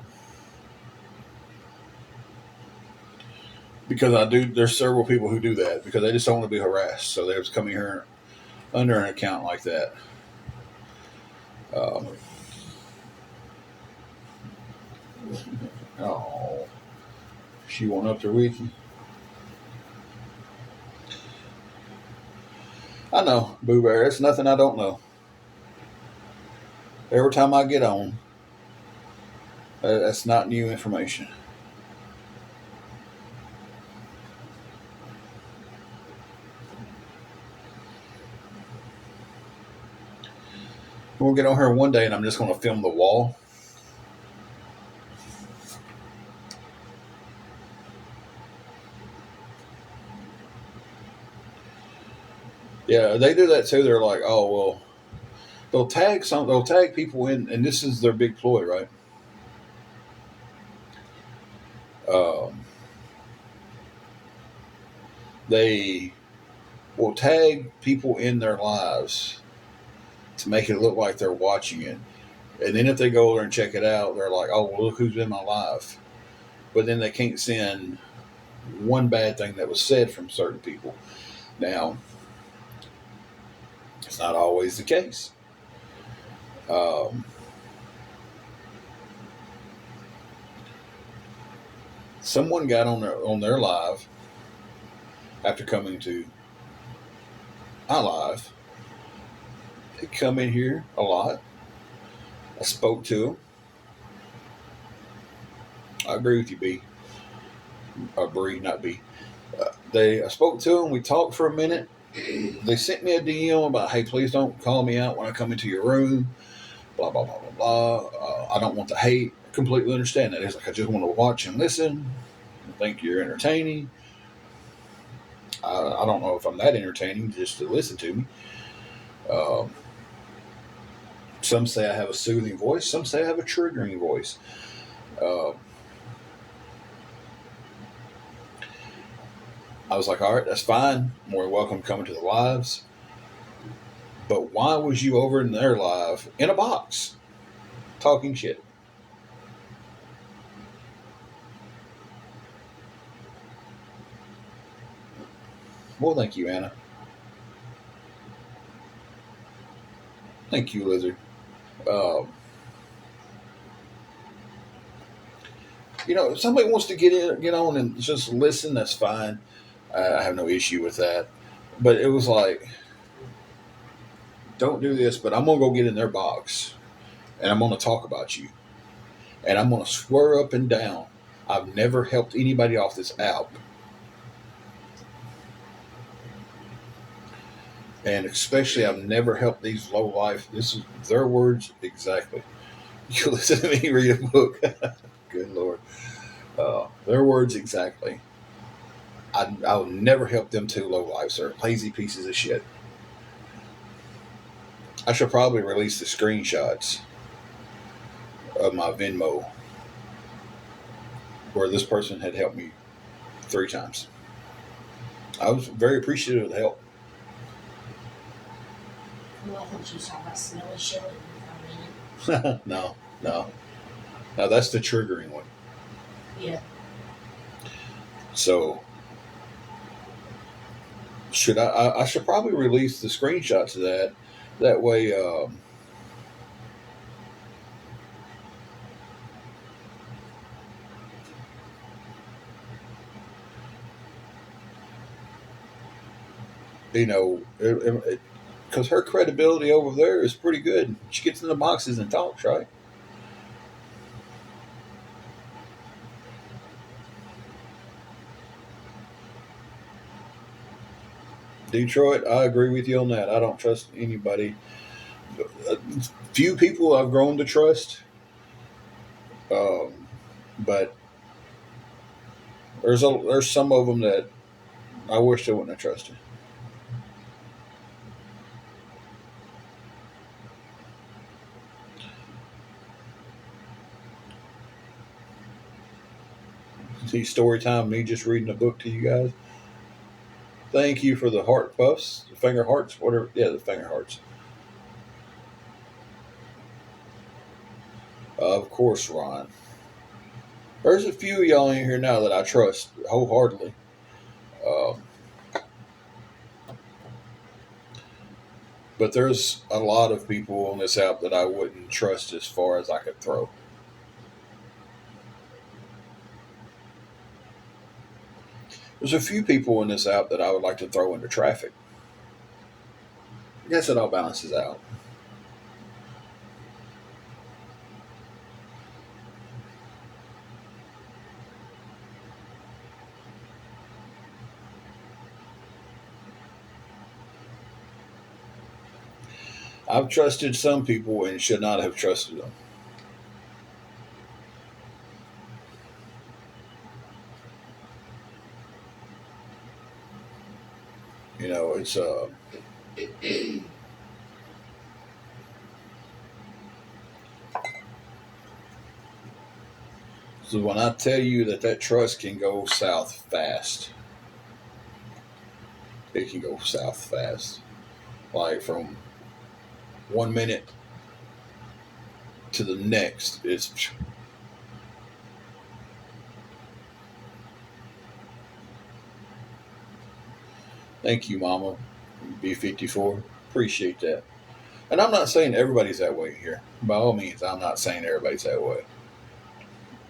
because there's several people who do that because they just don't want to be harassed. So they're just coming here under an account like that. Um, oh, she went up there with you. I know, Boo Bear. It's nothing I don't know. Every time I get on, that's not new information. We'll get on here one day and I'm just going to film the wall. Yeah, they do that too. They're like, "Oh, well," they'll tag people in, and this is their big ploy, right? Um, they will tag people in their lives to make it look like they're watching it. And then if they go there and check it out, they're like, "Oh, well, look who's in my life." But then they can't send one bad thing that was said from certain people. Now, it's not always the case. Someone got on their live after coming to my live. They come in here a lot. I spoke to them. I agree with you, B. Bree, not B. I spoke to them. We talked for a minute. They sent me a DM about, "Hey, please don't call me out when I come into your room. Blah blah blah blah blah. I don't want the hate." I completely understand that. It's like I just want to watch and listen. I think you're entertaining. I don't know if I'm that entertaining just to listen to me. Um, some say I have a soothing voice. Some say I have a triggering voice. I was like, "All right, that's fine. More than welcome coming to the lives." But why was you over in their live in a box talking shit? Well, thank you, Anna. Thank you, Lizard. Um, if somebody wants to get on and just listen, that's fine. I have no issue with that. But it was like, don't do this, but I'm going to go get in their box and I'm going to talk about you. And I'm going to swear up and down, I've never helped anybody off this app. And especially, I've never helped these low life. This is their words exactly. You listen to me read a book. Good Lord. Their words exactly. I'll never help them two low lives. They're lazy pieces of shit. I should probably release the screenshots of my Venmo where this person had helped me 3 times. I was very appreciative of the help. Well, I thought you were talking about smelly children for a minute. No. Now that's the triggering one. Yeah. So I should probably release the screenshots of that. That way, You know, because her credibility over there is pretty good. She gets in the boxes and talks, right? Detroit, I agree with you on that. I don't trust anybody. Few people I've grown to trust, um, but there's some of them that I wish I wouldn't have trusted. See, story time, me just reading a book to you guys. Thank you for the heart puffs, the finger hearts, whatever. Yeah, the finger hearts. Of course, Ron. There's a few of y'all in here now that I trust wholeheartedly. Um, but there's a lot of people on this app that I wouldn't trust as far as I could throw. There's a few people in this app that I would like to throw into traffic. I guess it all balances out. I've trusted some people and should not have trusted them. You know, it's so when I tell you that trust can go south fast, it can go south fast. Like from 1 minute to the next, it's thank you, Mama B54. Appreciate that. And I'm not saying everybody's that way here. By all means, I'm not saying everybody's that way.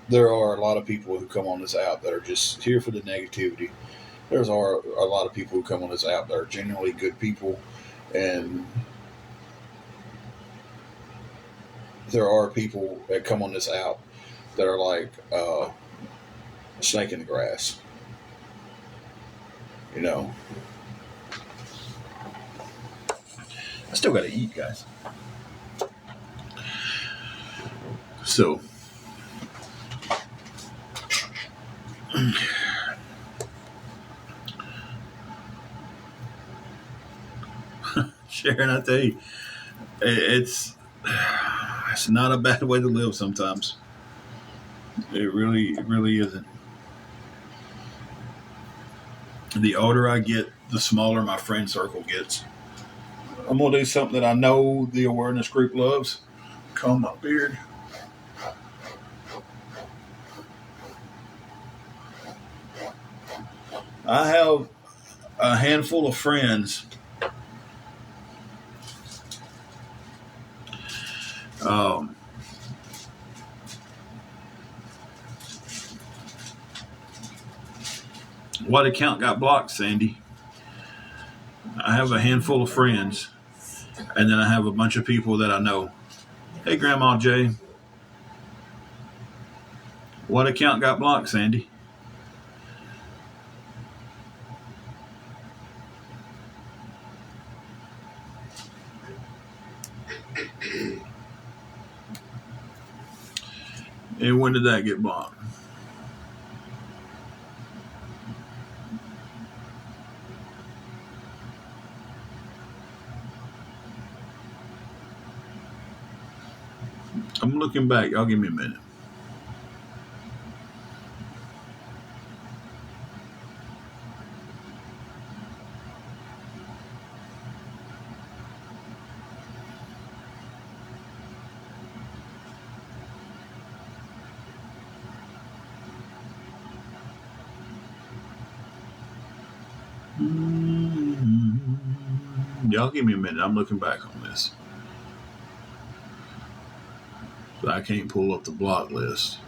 There are a lot of people who come on this app that are just here for the negativity. There's a lot of people who come on this app that are genuinely good people, and there are people that come on this app that are like a snake in the grass. You know, I still got to eat, guys. So, Sharon, I tell you, it's not a bad way to live sometimes. It really isn't. The older I get, the smaller my friend circle gets. I'm gonna do something that I know the awareness group loves. Comb my beard. I have a handful of friends. What account got blocked, Sandy? I have a handful of friends, and then I have a bunch of people that I know. Hey, Grandma Jay. What account got blocked, Sandy? And when did that get blocked? I'm looking back. Y'all give me a minute. Y'all give me a minute. I'm looking back on this. So I can't pull up the block list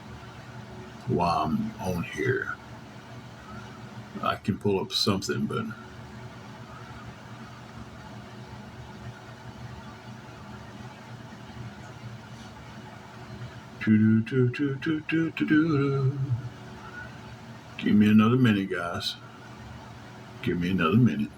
while I'm on here. I can pull up something, but Give me another minute, guys. Give me another minute.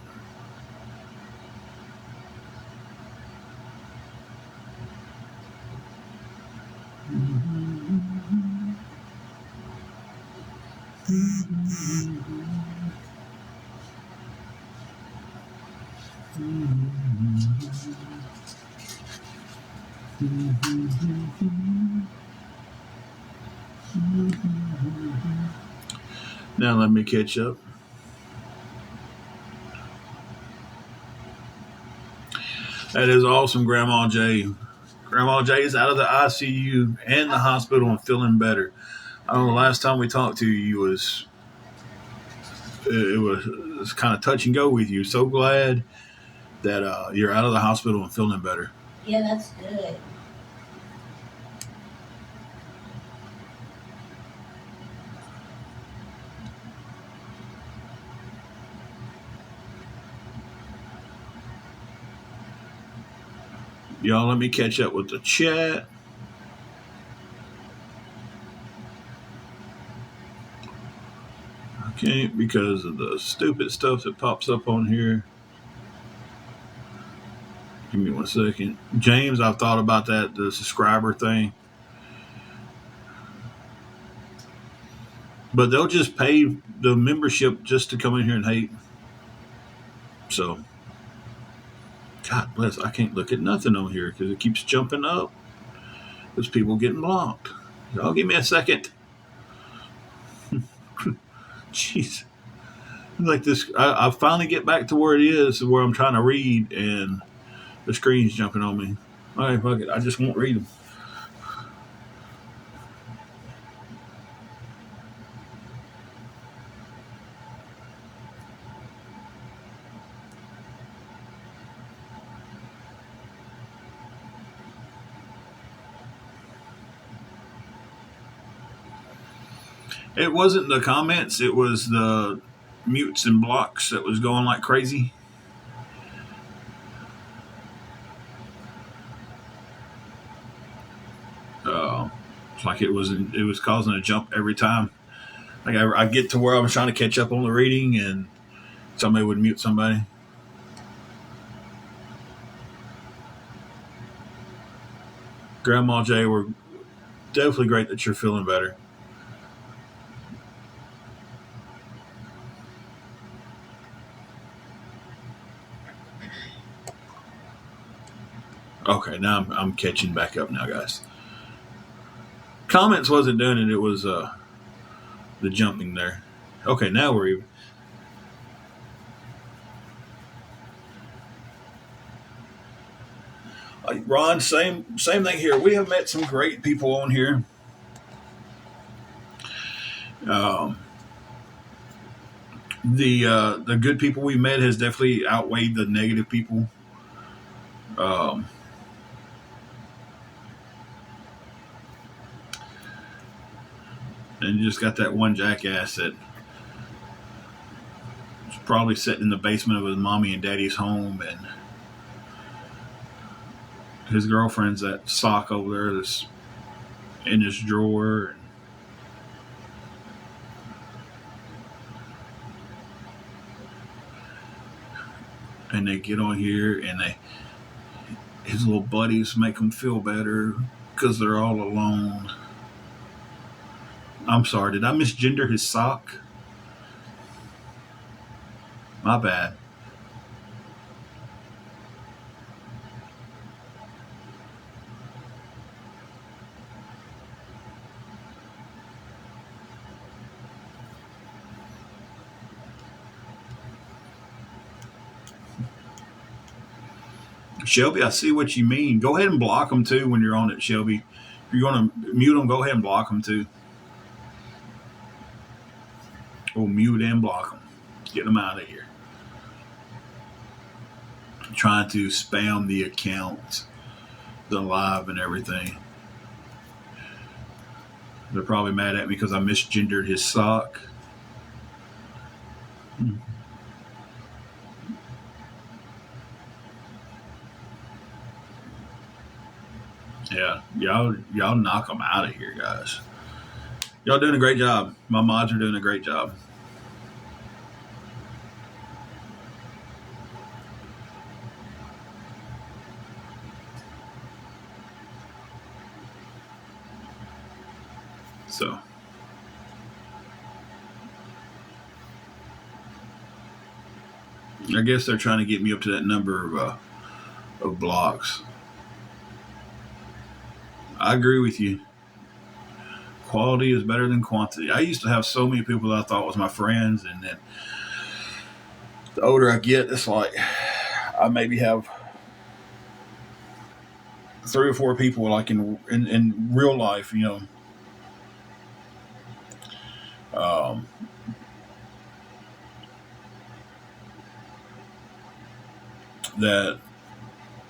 Now let me catch up. That is awesome, Grandma J. Grandma J is out of the ICU and the hospital and feeling better. I know the last time we talked to you it was kind of touch and go with you. So glad that you're out of the hospital and feeling better. Yeah, that's good. Y'all, let me catch up with the chat. I can't because of the stupid stuff that pops up on here. Give me 1 second. James, I've thought about that, the subscriber thing. But they'll just pay the membership just to come in here and hate. So, God bless, I can't look at nothing on here because it keeps jumping up. There's people getting blocked. Y'all give me a second. Jeez. Like this, I finally get back to where it is, where I'm trying to read, and the screen's jumping on me. All right, fuck it. I just won't read them. It wasn't the comments, it was the mutes and blocks that was going like crazy. It's like it was causing a jump every time. Like I get to where I was trying to catch up on the reading and somebody would mute somebody. Grandma J, we're definitely great that you're feeling better. Okay, now I'm catching back up now, guys. Comments wasn't doing it. It was the jumping there. Okay, now we're even. Ron, same thing here. We have met some great people on here. The good people we met has definitely outweighed the negative people. And you just got that one jackass that was probably sitting in the basement of his mommy and daddy's home, and his girlfriend's that sock over there that's in his drawer. And they get on here and his little buddies make him feel better because they're all alone. I'm sorry, did I misgender his sock? My bad. Shelby, I see what you mean. Go ahead and block them too when you're on it, Shelby. If you're going to mute them, go ahead and block them too. Or mute and block them. Get them out of here. I'm trying to spam the account, the live and everything. They're probably mad at me because I misgendered his sock. Yeah, Y'all knock them out of here, guys. Y'all doing a great job. My mods are doing a great job. So, I guess they're trying to get me up to that number of blocks. I agree with you. Quality is better than quantity. I used to have so many people that I thought was my friends, and then the older I get, it's like I maybe have 3 or 4 people like in real life, um, that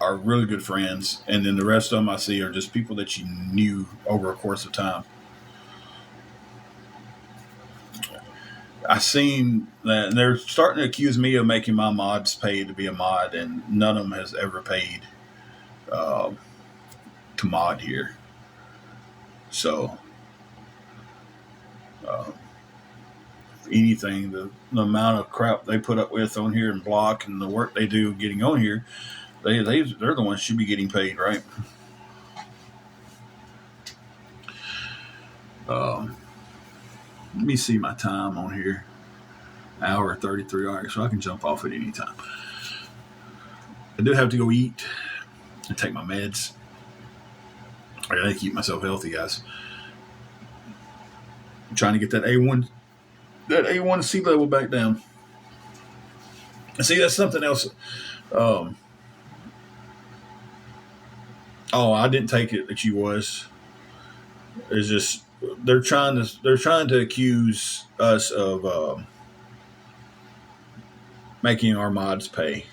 are really good friends, and then the rest of them I see are just people that you knew over a course of time. I seen that, and they're starting to accuse me of making my mods pay to be a mod, and none of them has ever paid uh, to mod here. So, uh, anything, the amount of crap they put up with on here and block, and the work they do getting on here, they're the ones who should be getting paid, right? Let me see my time on here. Hour 33. All right, so I can jump off at any time. I do have to go eat and take my meds. I gotta keep myself healthy, guys. I'm trying to get that A1C level back down. And see, that's something else. Oh, I didn't take it that you was. It's just they're trying to accuse us of making our mods pay,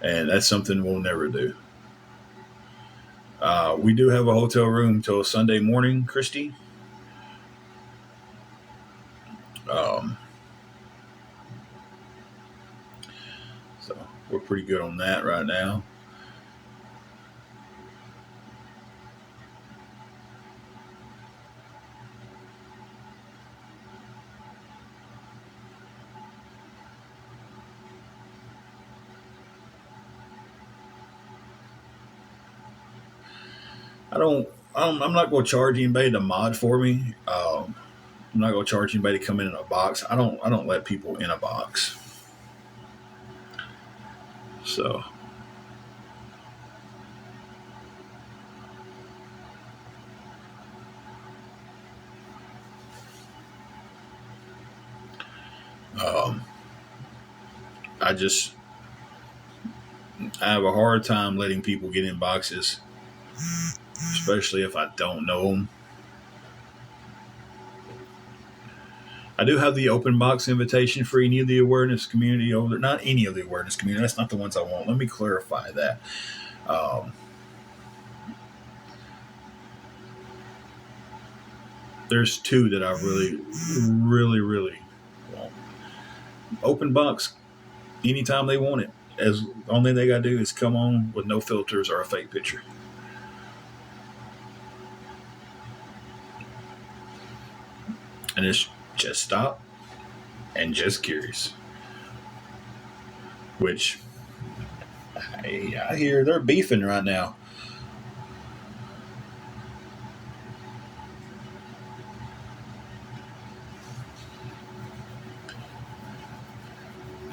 and that's something we'll never do. We do have a hotel room till Sunday morning, Christy. So we're pretty good on that right now. I'm not going to charge anybody to mod for me. I'm not going to charge anybody to come in a box. I don't let people in a box. So, I have a hard time letting people get in boxes, especially if I don't know them. I do have the open box invitation for any of the awareness community over there. Not any of the awareness community. That's not the ones I want. Let me clarify that. There's 2 that I really, really, really want. Open box anytime they want it. As only they gotta do is come on with no filters or a fake picture. And it's just stop and just curious. Which I hear they're beefing right now.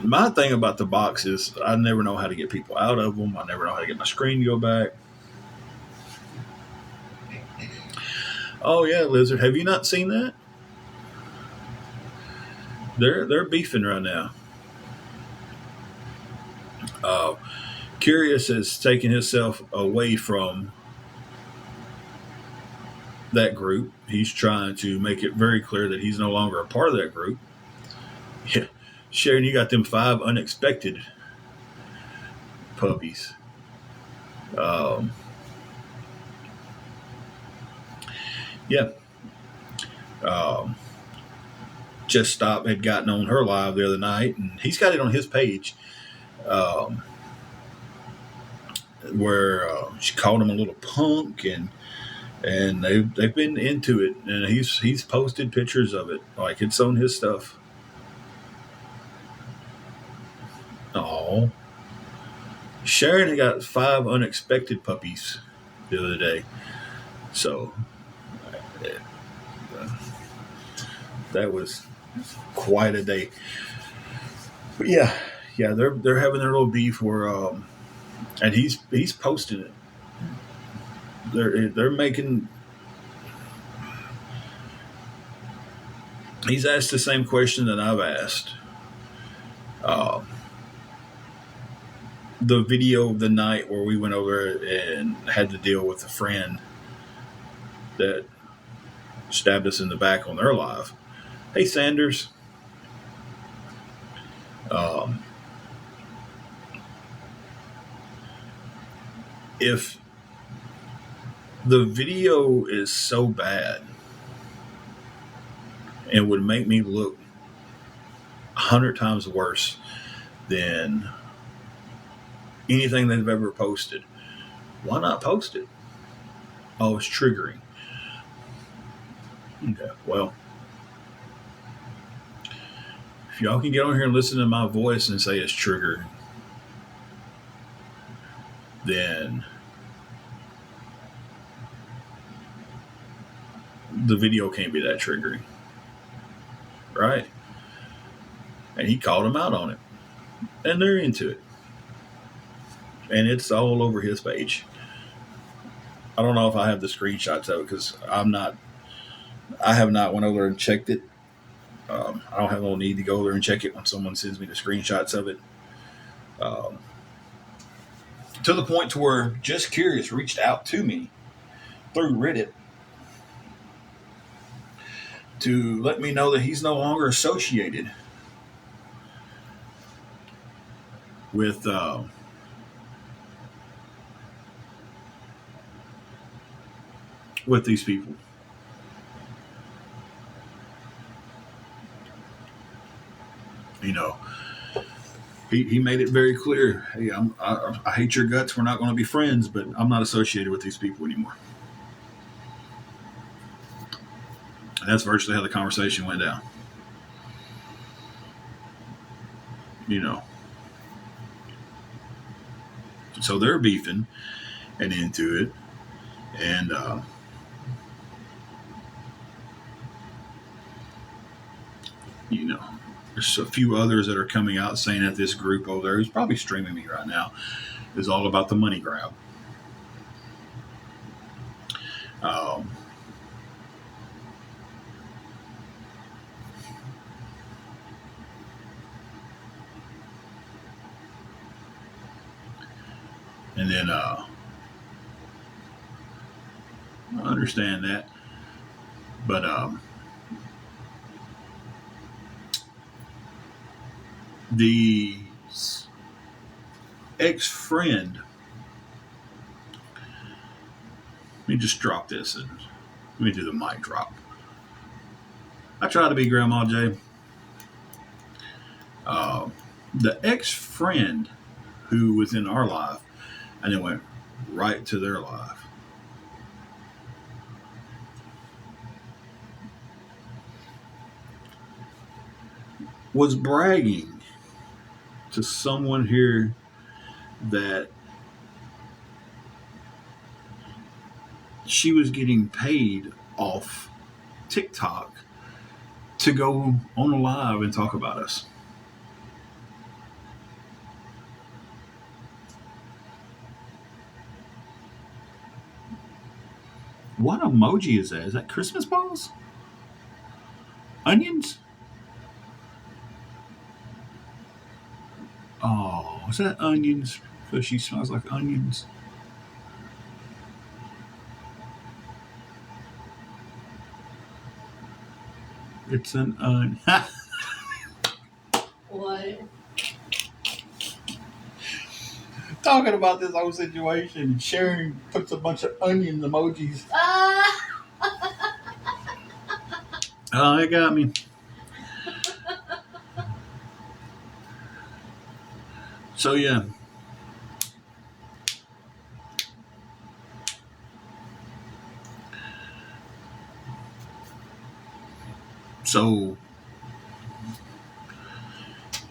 My thing about the box is I never know how to get people out of them. I never know how to get my screen to go back. Oh yeah, Lizard. Have you not seen that? They're beefing right now. Curious has taken himself away from that group. He's trying to make it very clear that he's no longer a part of that group. Yeah. Sharon, you got them 5 unexpected puppies. Yeah. Just Stop had gotten on her live the other night, and he's got it on his page. where she called him a little punk, and they've been into it, and he's posted pictures of it, like it's on his stuff. Oh, Sharon had got 5 unexpected puppies the other day, so that was quite a day. But yeah, they're having their little beef where, and he's posting it. They're making. He's asked the same question that I've asked. The video of the night where we went over and had to deal with a friend that stabbed us in the back on their live. Hey, Sanders. If the video is so bad, it would make me look 100 times worse than anything they've ever posted. Why not post it? Oh, it's triggering. Okay, well, if y'all can get on here and listen to my voice and say it's triggered, then the video can't be that triggering. Right? And he called him out on it. And they're into it. And it's all over his page. I don't know if I have the screenshots of it because I have not went over and checked it. I don't have no need to go there and check it when someone sends me the screenshots of it. To the point to where Just Curious reached out to me through Reddit to let me know that he's no longer associated with these people. You know, he made it very clear. Hey, I hate your guts. We're not going to be friends, but I'm not associated with these people anymore. And that's virtually how the conversation went down. You know. So they're beefing and into it. And you know, there's a few others that are coming out saying that this group over there, who's probably streaming me right now, is all about the money grab. And then I understand that, but the ex-friend, let me just drop this and let me do the mic drop. I try to be Grandma J. The ex-friend who was in our life and then went right to their life. Was bragging to someone here that she was getting paid off TikTok to go on a live and talk about us. What emoji is that? Is that Christmas balls? Onions? Oh, is that onions? So she smells like onions. It's an onion. What? Talking about this whole situation, Sharon puts a bunch of onion emojis. Oh, it got me. So yeah, So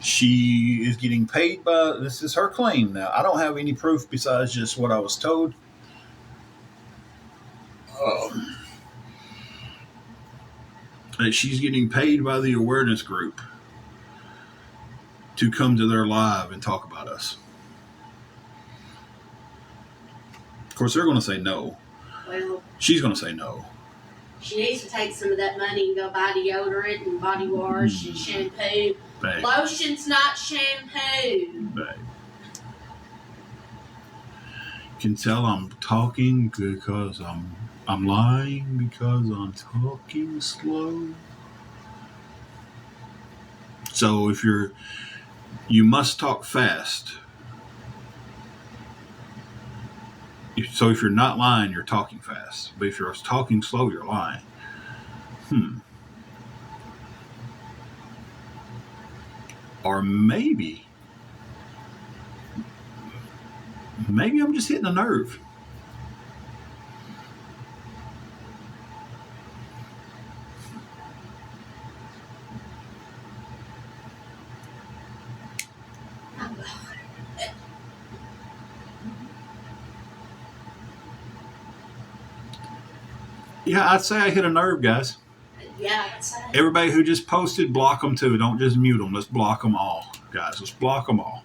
she is getting paid by, this is her claim now. I don't have any proof besides just what I was told. Um, that she's getting paid by the awareness group to come to their live and talk about us. Of course, they're going to say no. Well, She's going to say no. she needs to take some of that money and go buy deodorant and body wash and shampoo. Babe. Lotion's not shampoo. Babe. You can tell I'm talking because I'm lying because I'm talking slow. So you must talk fast. So if you're not lying, you're talking fast. But if you're talking slow, you're lying. Or maybe I'm just hitting a nerve. Yeah, I'd say I hit a nerve, guys. Yeah, that's it. Everybody who just posted, block them too. Don't just mute them. Let's block them all, guys. Let's block them all.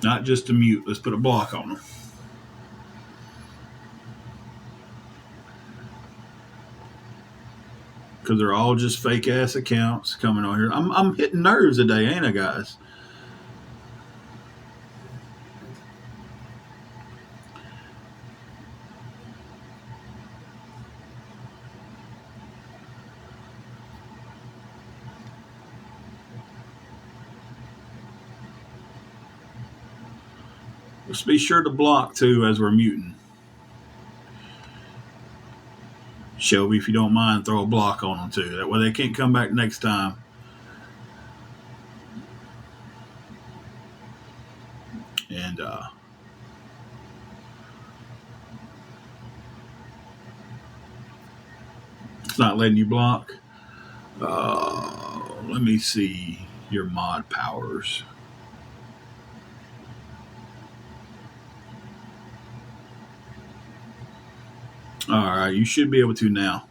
Not just a mute. Let's put a block on them. Because they're all just fake ass accounts coming on here. I'm hitting nerves today, ain't I, guys? Let's be sure to block too as we're muting. Shelby, if you don't mind, throw a block on them too. That way they can't come back next time. And it's not letting you block. Let me see your mod powers. All right, you should be able to now.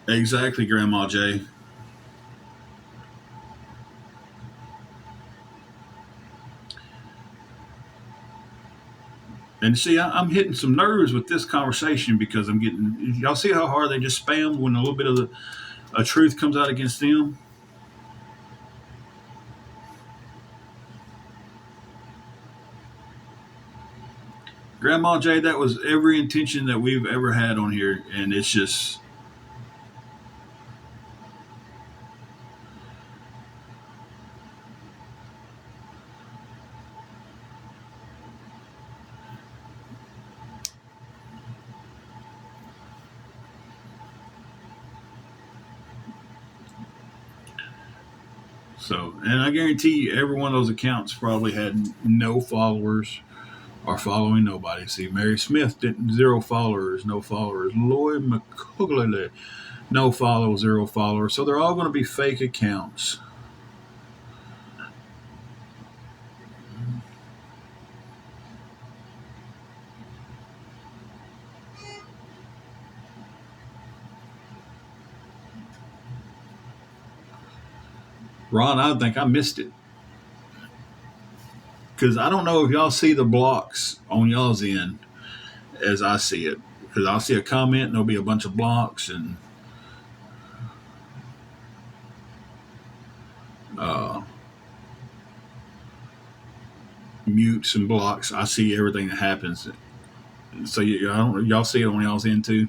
Exactly, Grandma J. And see, I'm hitting some nerves with this conversation because I'm getting. Y'all see how hard they just spam when a little bit of a truth comes out against them? Grandma J, that was every intention that we've ever had on here, and it's just. So, and I guarantee you, every one of those accounts probably had no followers or following nobody. See, Mary Smith didn't, 0 followers, no followers. Lloyd McCugley, no follow, 0 followers. So they're all going to be fake accounts. Ron, I think I missed it. Because I don't know if y'all see the blocks on y'all's end as I see it. Because I'll see a comment and there'll be a bunch of blocks and mutes and blocks. I see everything that happens. So y'all see it on y'all's end too?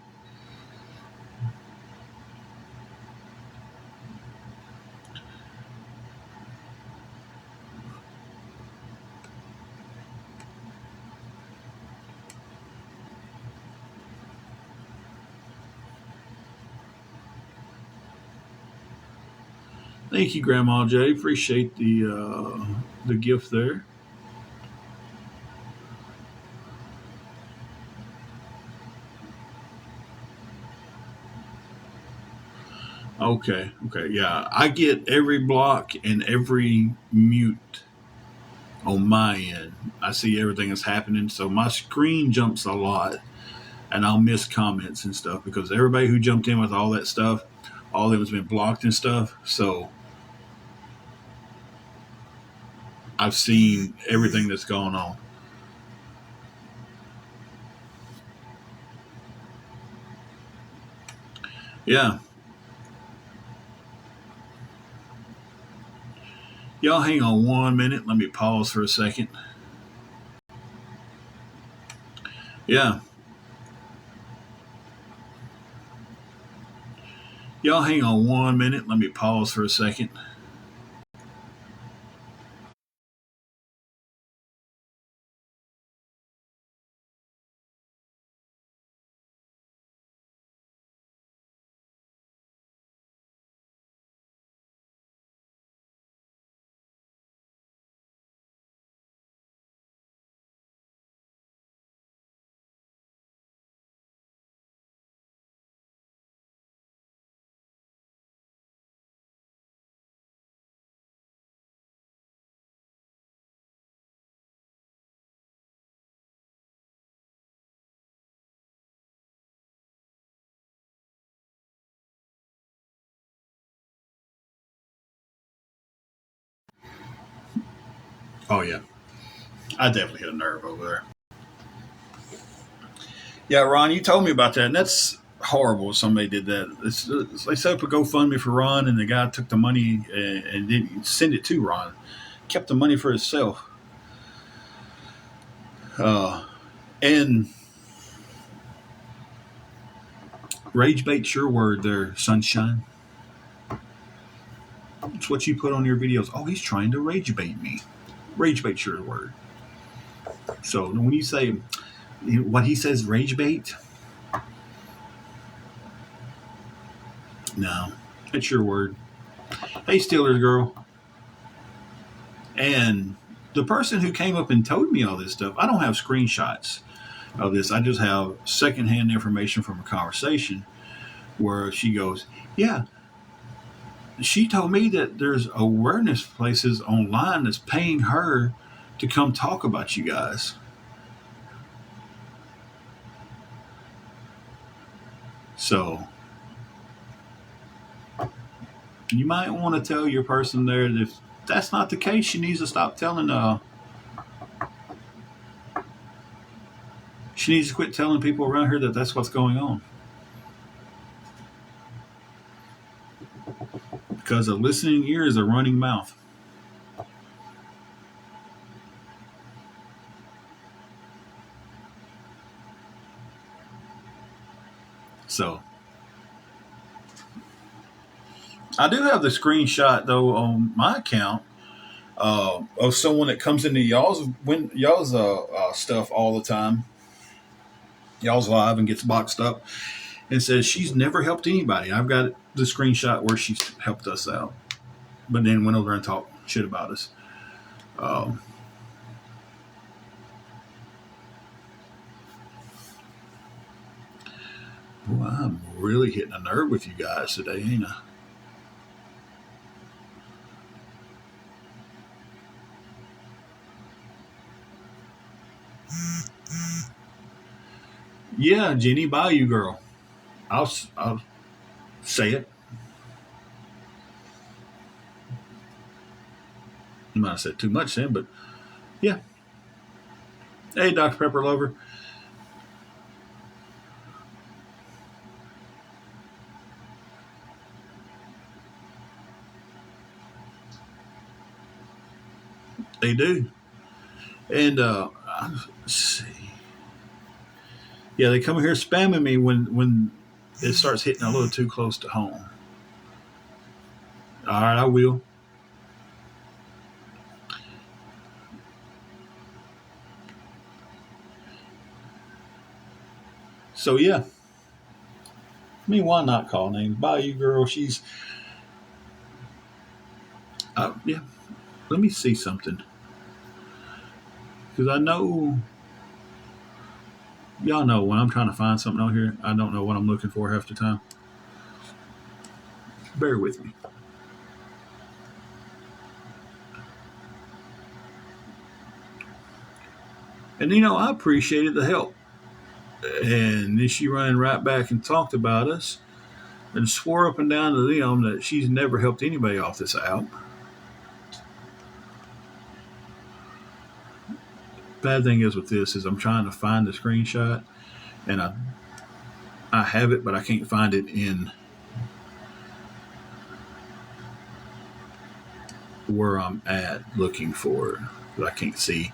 Thank you, Grandma J. Appreciate the gift there. Okay, okay, yeah. I get every block and every mute on my end. I see everything that's happening, so my screen jumps a lot, and I'll miss comments and stuff because everybody who jumped in with all that stuff, all of them has been blocked and stuff. So I've seen everything that's going on. Yeah, y'all hang on 1 minute. Let me pause for a second. Yeah, y'all hang on 1 minute. Let me pause for a second. Oh yeah, I definitely hit a nerve over there. Yeah, Ron, you told me about that, and that's horrible. If somebody did that. They set up a GoFundMe for Ron, and the guy took the money and didn't send it to Ron. Kept the money for himself. Uh, and rage bait's your word there, sunshine. It's what you put on your videos. Oh, he's trying to rage bait me. Rage bait's your word. So when you say what he says, rage bait, no, it's your word. Hey, Steelers girl. And the person who came up and told me all this stuff, I don't have screenshots of this. I just have secondhand information from a conversation where she goes, yeah, she told me that there's awareness places online that's paying her to come talk about you guys. So you might want to tell your person there that if that's not the case, she needs to stop telling. She needs to quit telling people around her that that's what's going on. Because a listening ear is a running mouth. So I do have the screenshot though on my account of someone that comes into y'all's stuff all the time, y'all's live, and gets boxed up and says she's never helped anybody. I've got the screenshot where she's helped us out, but then went over and talked shit about us. Um, Boy, I'm really hitting a nerve with you guys today, ain't I? Yeah, Jenny, Bayou girl. I'll say it. You might have said too much then, but yeah. Hey, Dr. Pepper lover. They do. And let's see. Yeah, they come here spamming me when it starts hitting a little too close to home. All right, I will. So yeah. I mean, why not call names? Bayou girl, she's yeah. Let me see something. Because I know y'all know when I'm trying to find something out here, I don't know what I'm looking for half the time. Bear with me. And I appreciated the help. And then she ran right back and talked about us and swore up and down to them that she's never helped anybody off this app. Bad thing is with this is I'm trying to find the screenshot, and I have it, but I can't find it in where I'm at looking for it. But I can't see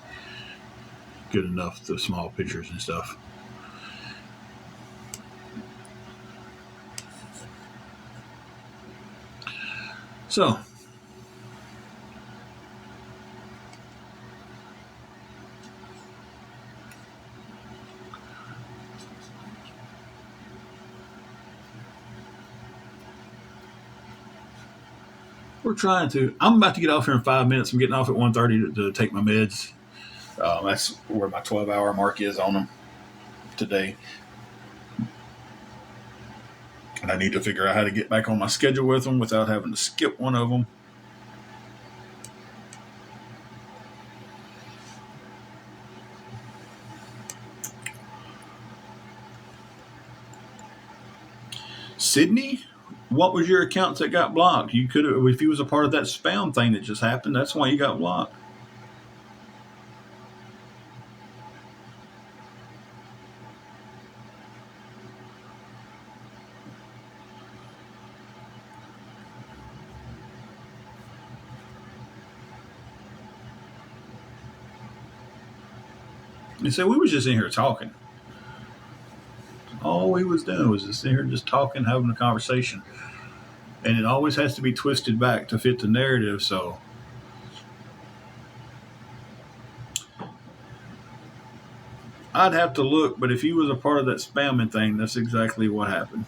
good enough the small pictures and stuff. So, we're trying to. I'm about to get off here in 5 minutes. I'm getting off at 1:30 to take my meds. That's where my 12-hour mark is on them today. And I need to figure out how to get back on my schedule with them without having to skip one of them. Sydney, what was your accounts that got blocked? You could have, if you was a part of that spam thing that just happened, that's why you got blocked. You say we was just in here talking. All we was doing was just in here just talking, having a conversation. And it always has to be twisted back to fit the narrative, so I'd have to look, but if you was a part of that spamming thing, that's exactly what happened.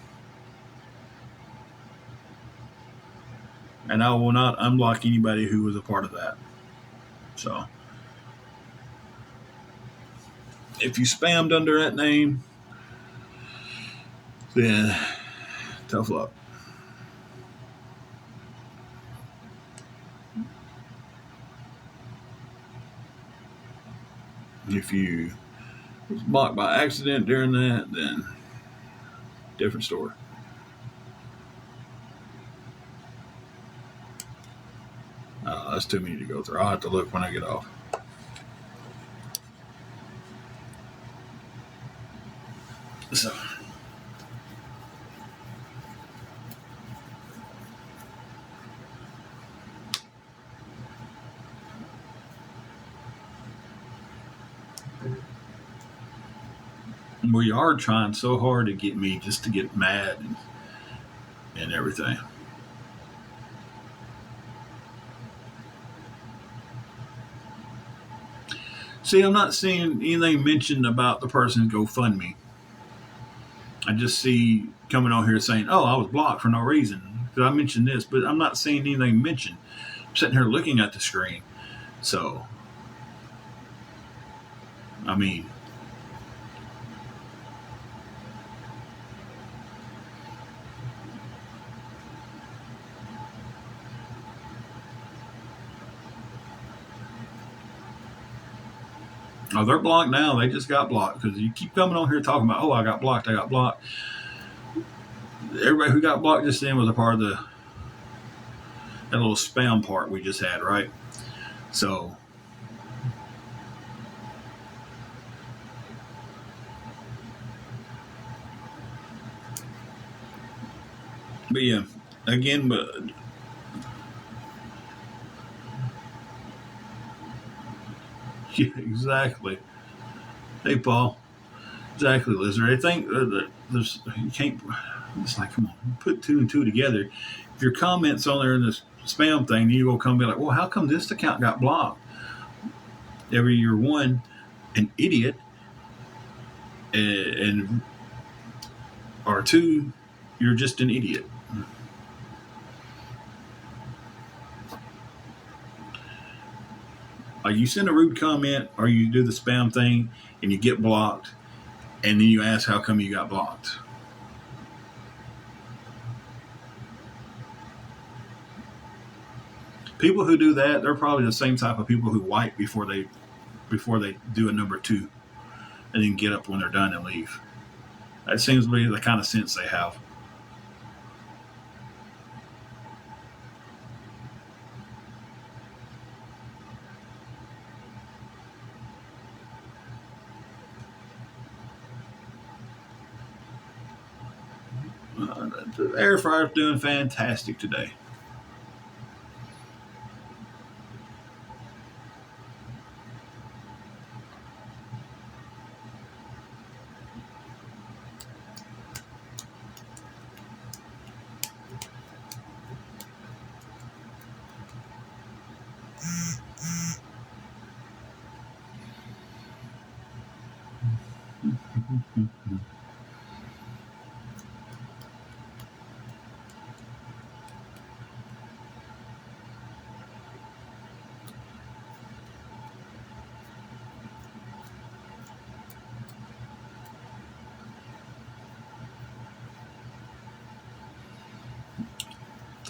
And I will not unblock anybody who was a part of that. So if you spammed under that name, then tough luck. If you was blocked by accident during that, then different story. That's too many to go through. I'll have to look when I get off. So we are trying so hard to get me just to get mad and everything. See, I'm not seeing anything mentioned about the person's GoFundMe. I just see coming on here saying, oh, I was blocked for no reason. Because I mentioned this, but I'm not seeing anything mentioned. I'm sitting here looking at the screen. So, I mean, oh, they're blocked now. They just got blocked because you keep coming on here talking about, oh, I got blocked. Everybody who got blocked just then was a part of that little spam part we just had, right? So, but yeah, again, but yeah, exactly. Hey, Paul. Exactly, Lizard. I think there's you can't. It's like, come on, put two and two together. If your comments on there in this spam thing, you will come be like, well, how come this account got blocked? Every year, one, an idiot, and or two, you're just an idiot. Like you send a rude comment or you do the spam thing and you get blocked, and then you ask how come you got blocked. People who do that, they're probably the same type of people who wipe before they do a number two, and then get up when they're done and leave. That seems to be the kind of sense they have. The air fryer's doing fantastic today.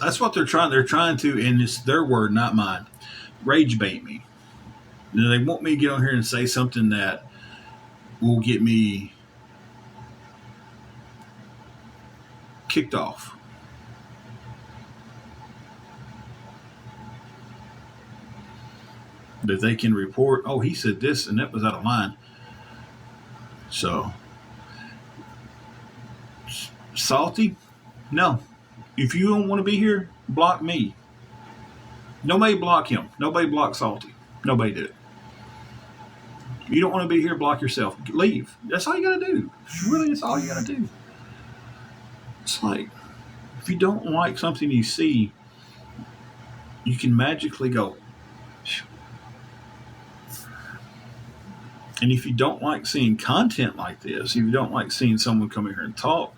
That's what they're trying. They're trying to, and it's their word, not mine, rage bait me. They want me to get on here and say something that will get me kicked off. That they can report, oh, he said this and that was out of line. So, salty? No. If you don't want to be here, block me. Nobody block him. Nobody block Salty. Nobody did it. You don't want to be here, block yourself. Leave. That's all you got to do. Really, that's all you got to do. It's like, if you don't like something you see, you can magically go. And if you don't like seeing content like this, if you don't like seeing someone come in here and talk,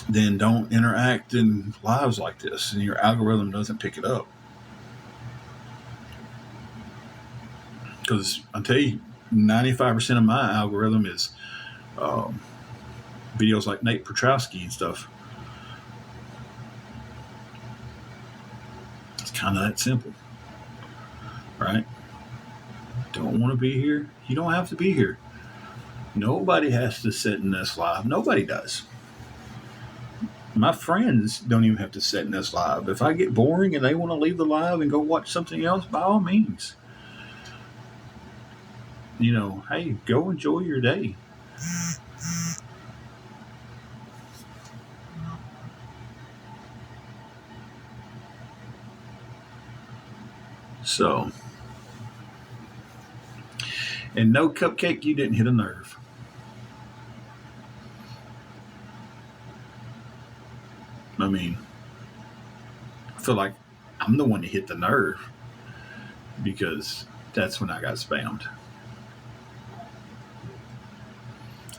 then don't interact in lives like this, and your algorithm doesn't pick it up. Because I tell you, 95% of my algorithm is videos like Nate Petrowski and stuff. It's kind of that simple, right? Don't want to be here? You don't have to be here. Nobody has to sit in this live. Nobody does. My friends don't even have to sit in this live. If I get boring and they want to leave the live and go watch something else, by all means. You know, hey, go enjoy your day. So, and no, Cupcake, you didn't hit a nerve. I mean, I feel like I'm the one that hit the nerve because that's when I got spammed.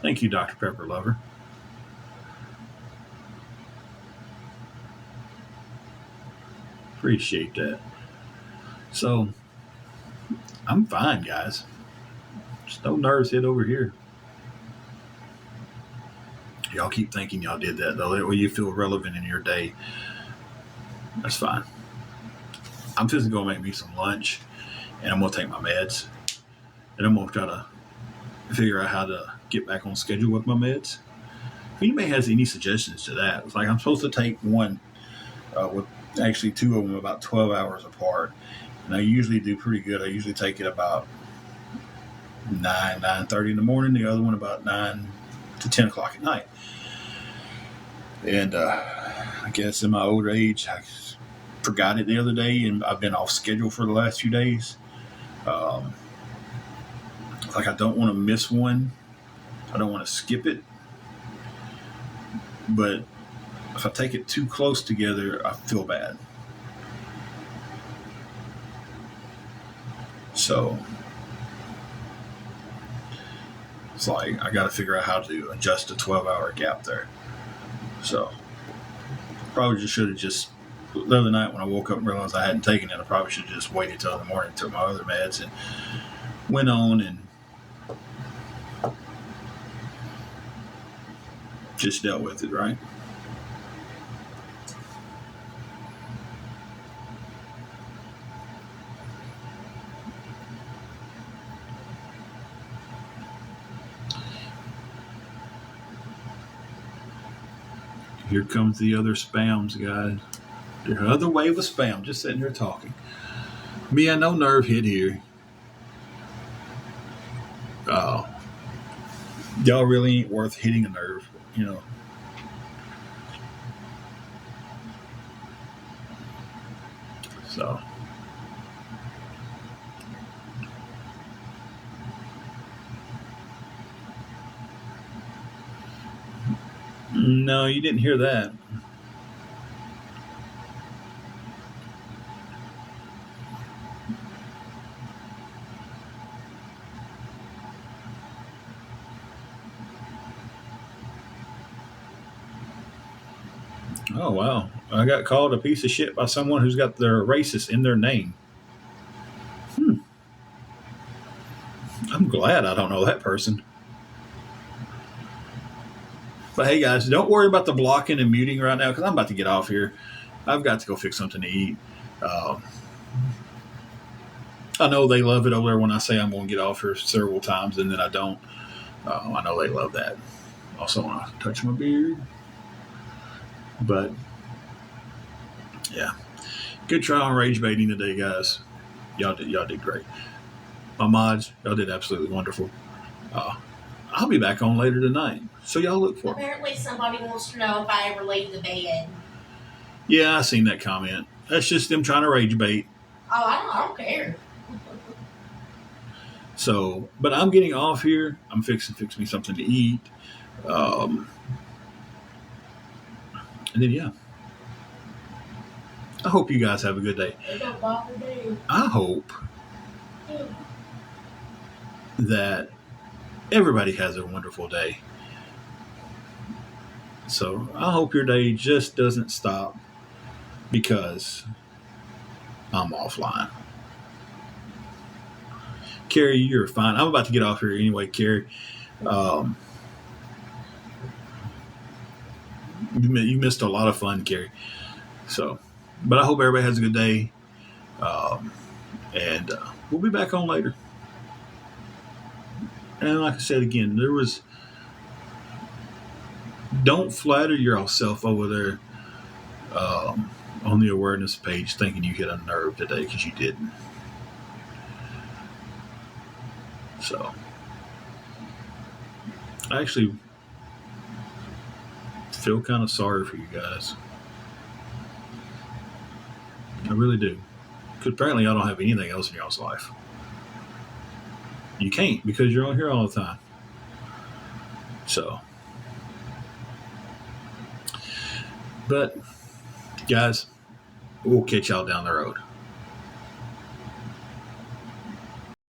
Thank you, Dr. Pepper Lover. Appreciate that. So, I'm fine, guys. Just no nerves hit over here. Y'all keep thinking y'all did that, though. That way you feel relevant in your day. That's fine. I'm just going to make me some lunch, and I'm going to take my meds, and I'm going to try to figure out how to get back on schedule with my meds. If anybody has any suggestions to that, it's like I'm supposed to take one, with actually two of them about 12 hours apart, and I usually do pretty good. I usually take it about 9:30 in the morning, the other one about 9 to 10 o'clock at night. And I guess in my older age, I forgot it the other day, and I've been off schedule for the last few days. Like I don't want to miss one. I don't want to skip it. But if I take it too close together, I feel bad. So it's like I got to figure out how to adjust a 12-hour gap there. So probably just should have just the other night when I woke up and realized I hadn't taken it, I probably should have just waited till the morning, took my other meds, and went on and just dealt with it, right? Here comes the other spams, guys. The other wave of spam, just sitting here talking. Me, I no nerve hit here. Y'all really ain't worth hitting a nerve, you know. So. No, you didn't hear that. Oh, wow. I got called a piece of shit by someone who's got their racist in their name. I'm glad I don't know that person. But hey, guys, don't worry about the blocking and muting right now because I'm about to get off here. I've got to go fix something to eat. I know they love it over there when I say I'm going to get off here several times and then I don't. I know they love that. Also, want to touch my beard. But, yeah. Good try on rage baiting today, guys. Y'all did great. My mods, y'all did absolutely wonderful. I'll be back on later tonight, so y'all look for me. Apparently somebody wants to know if I ever leave the bed. Yeah, I seen that comment. That's just them trying to rage bait. Oh, I don't care. So, but I'm getting off here. I'm fix me something to eat. And then, yeah. I hope you guys have a good day. It don't bother me. I hope that everybody has a wonderful day. So I hope your day just doesn't stop because I'm offline. Carrie, you're fine. I'm about to get off here anyway, Carrie. You missed a lot of fun, Carrie. So, but I hope everybody has a good day. And we'll be back on later. And like I said again, don't flatter yourself over there on the awareness page thinking you hit a nerve today because you didn't. So, I actually feel kind of sorry for you guys. I really do. Because apparently I don't have anything else in y'all's life. You can't because you're on here all the time. So, but guys, we'll catch y'all down the road.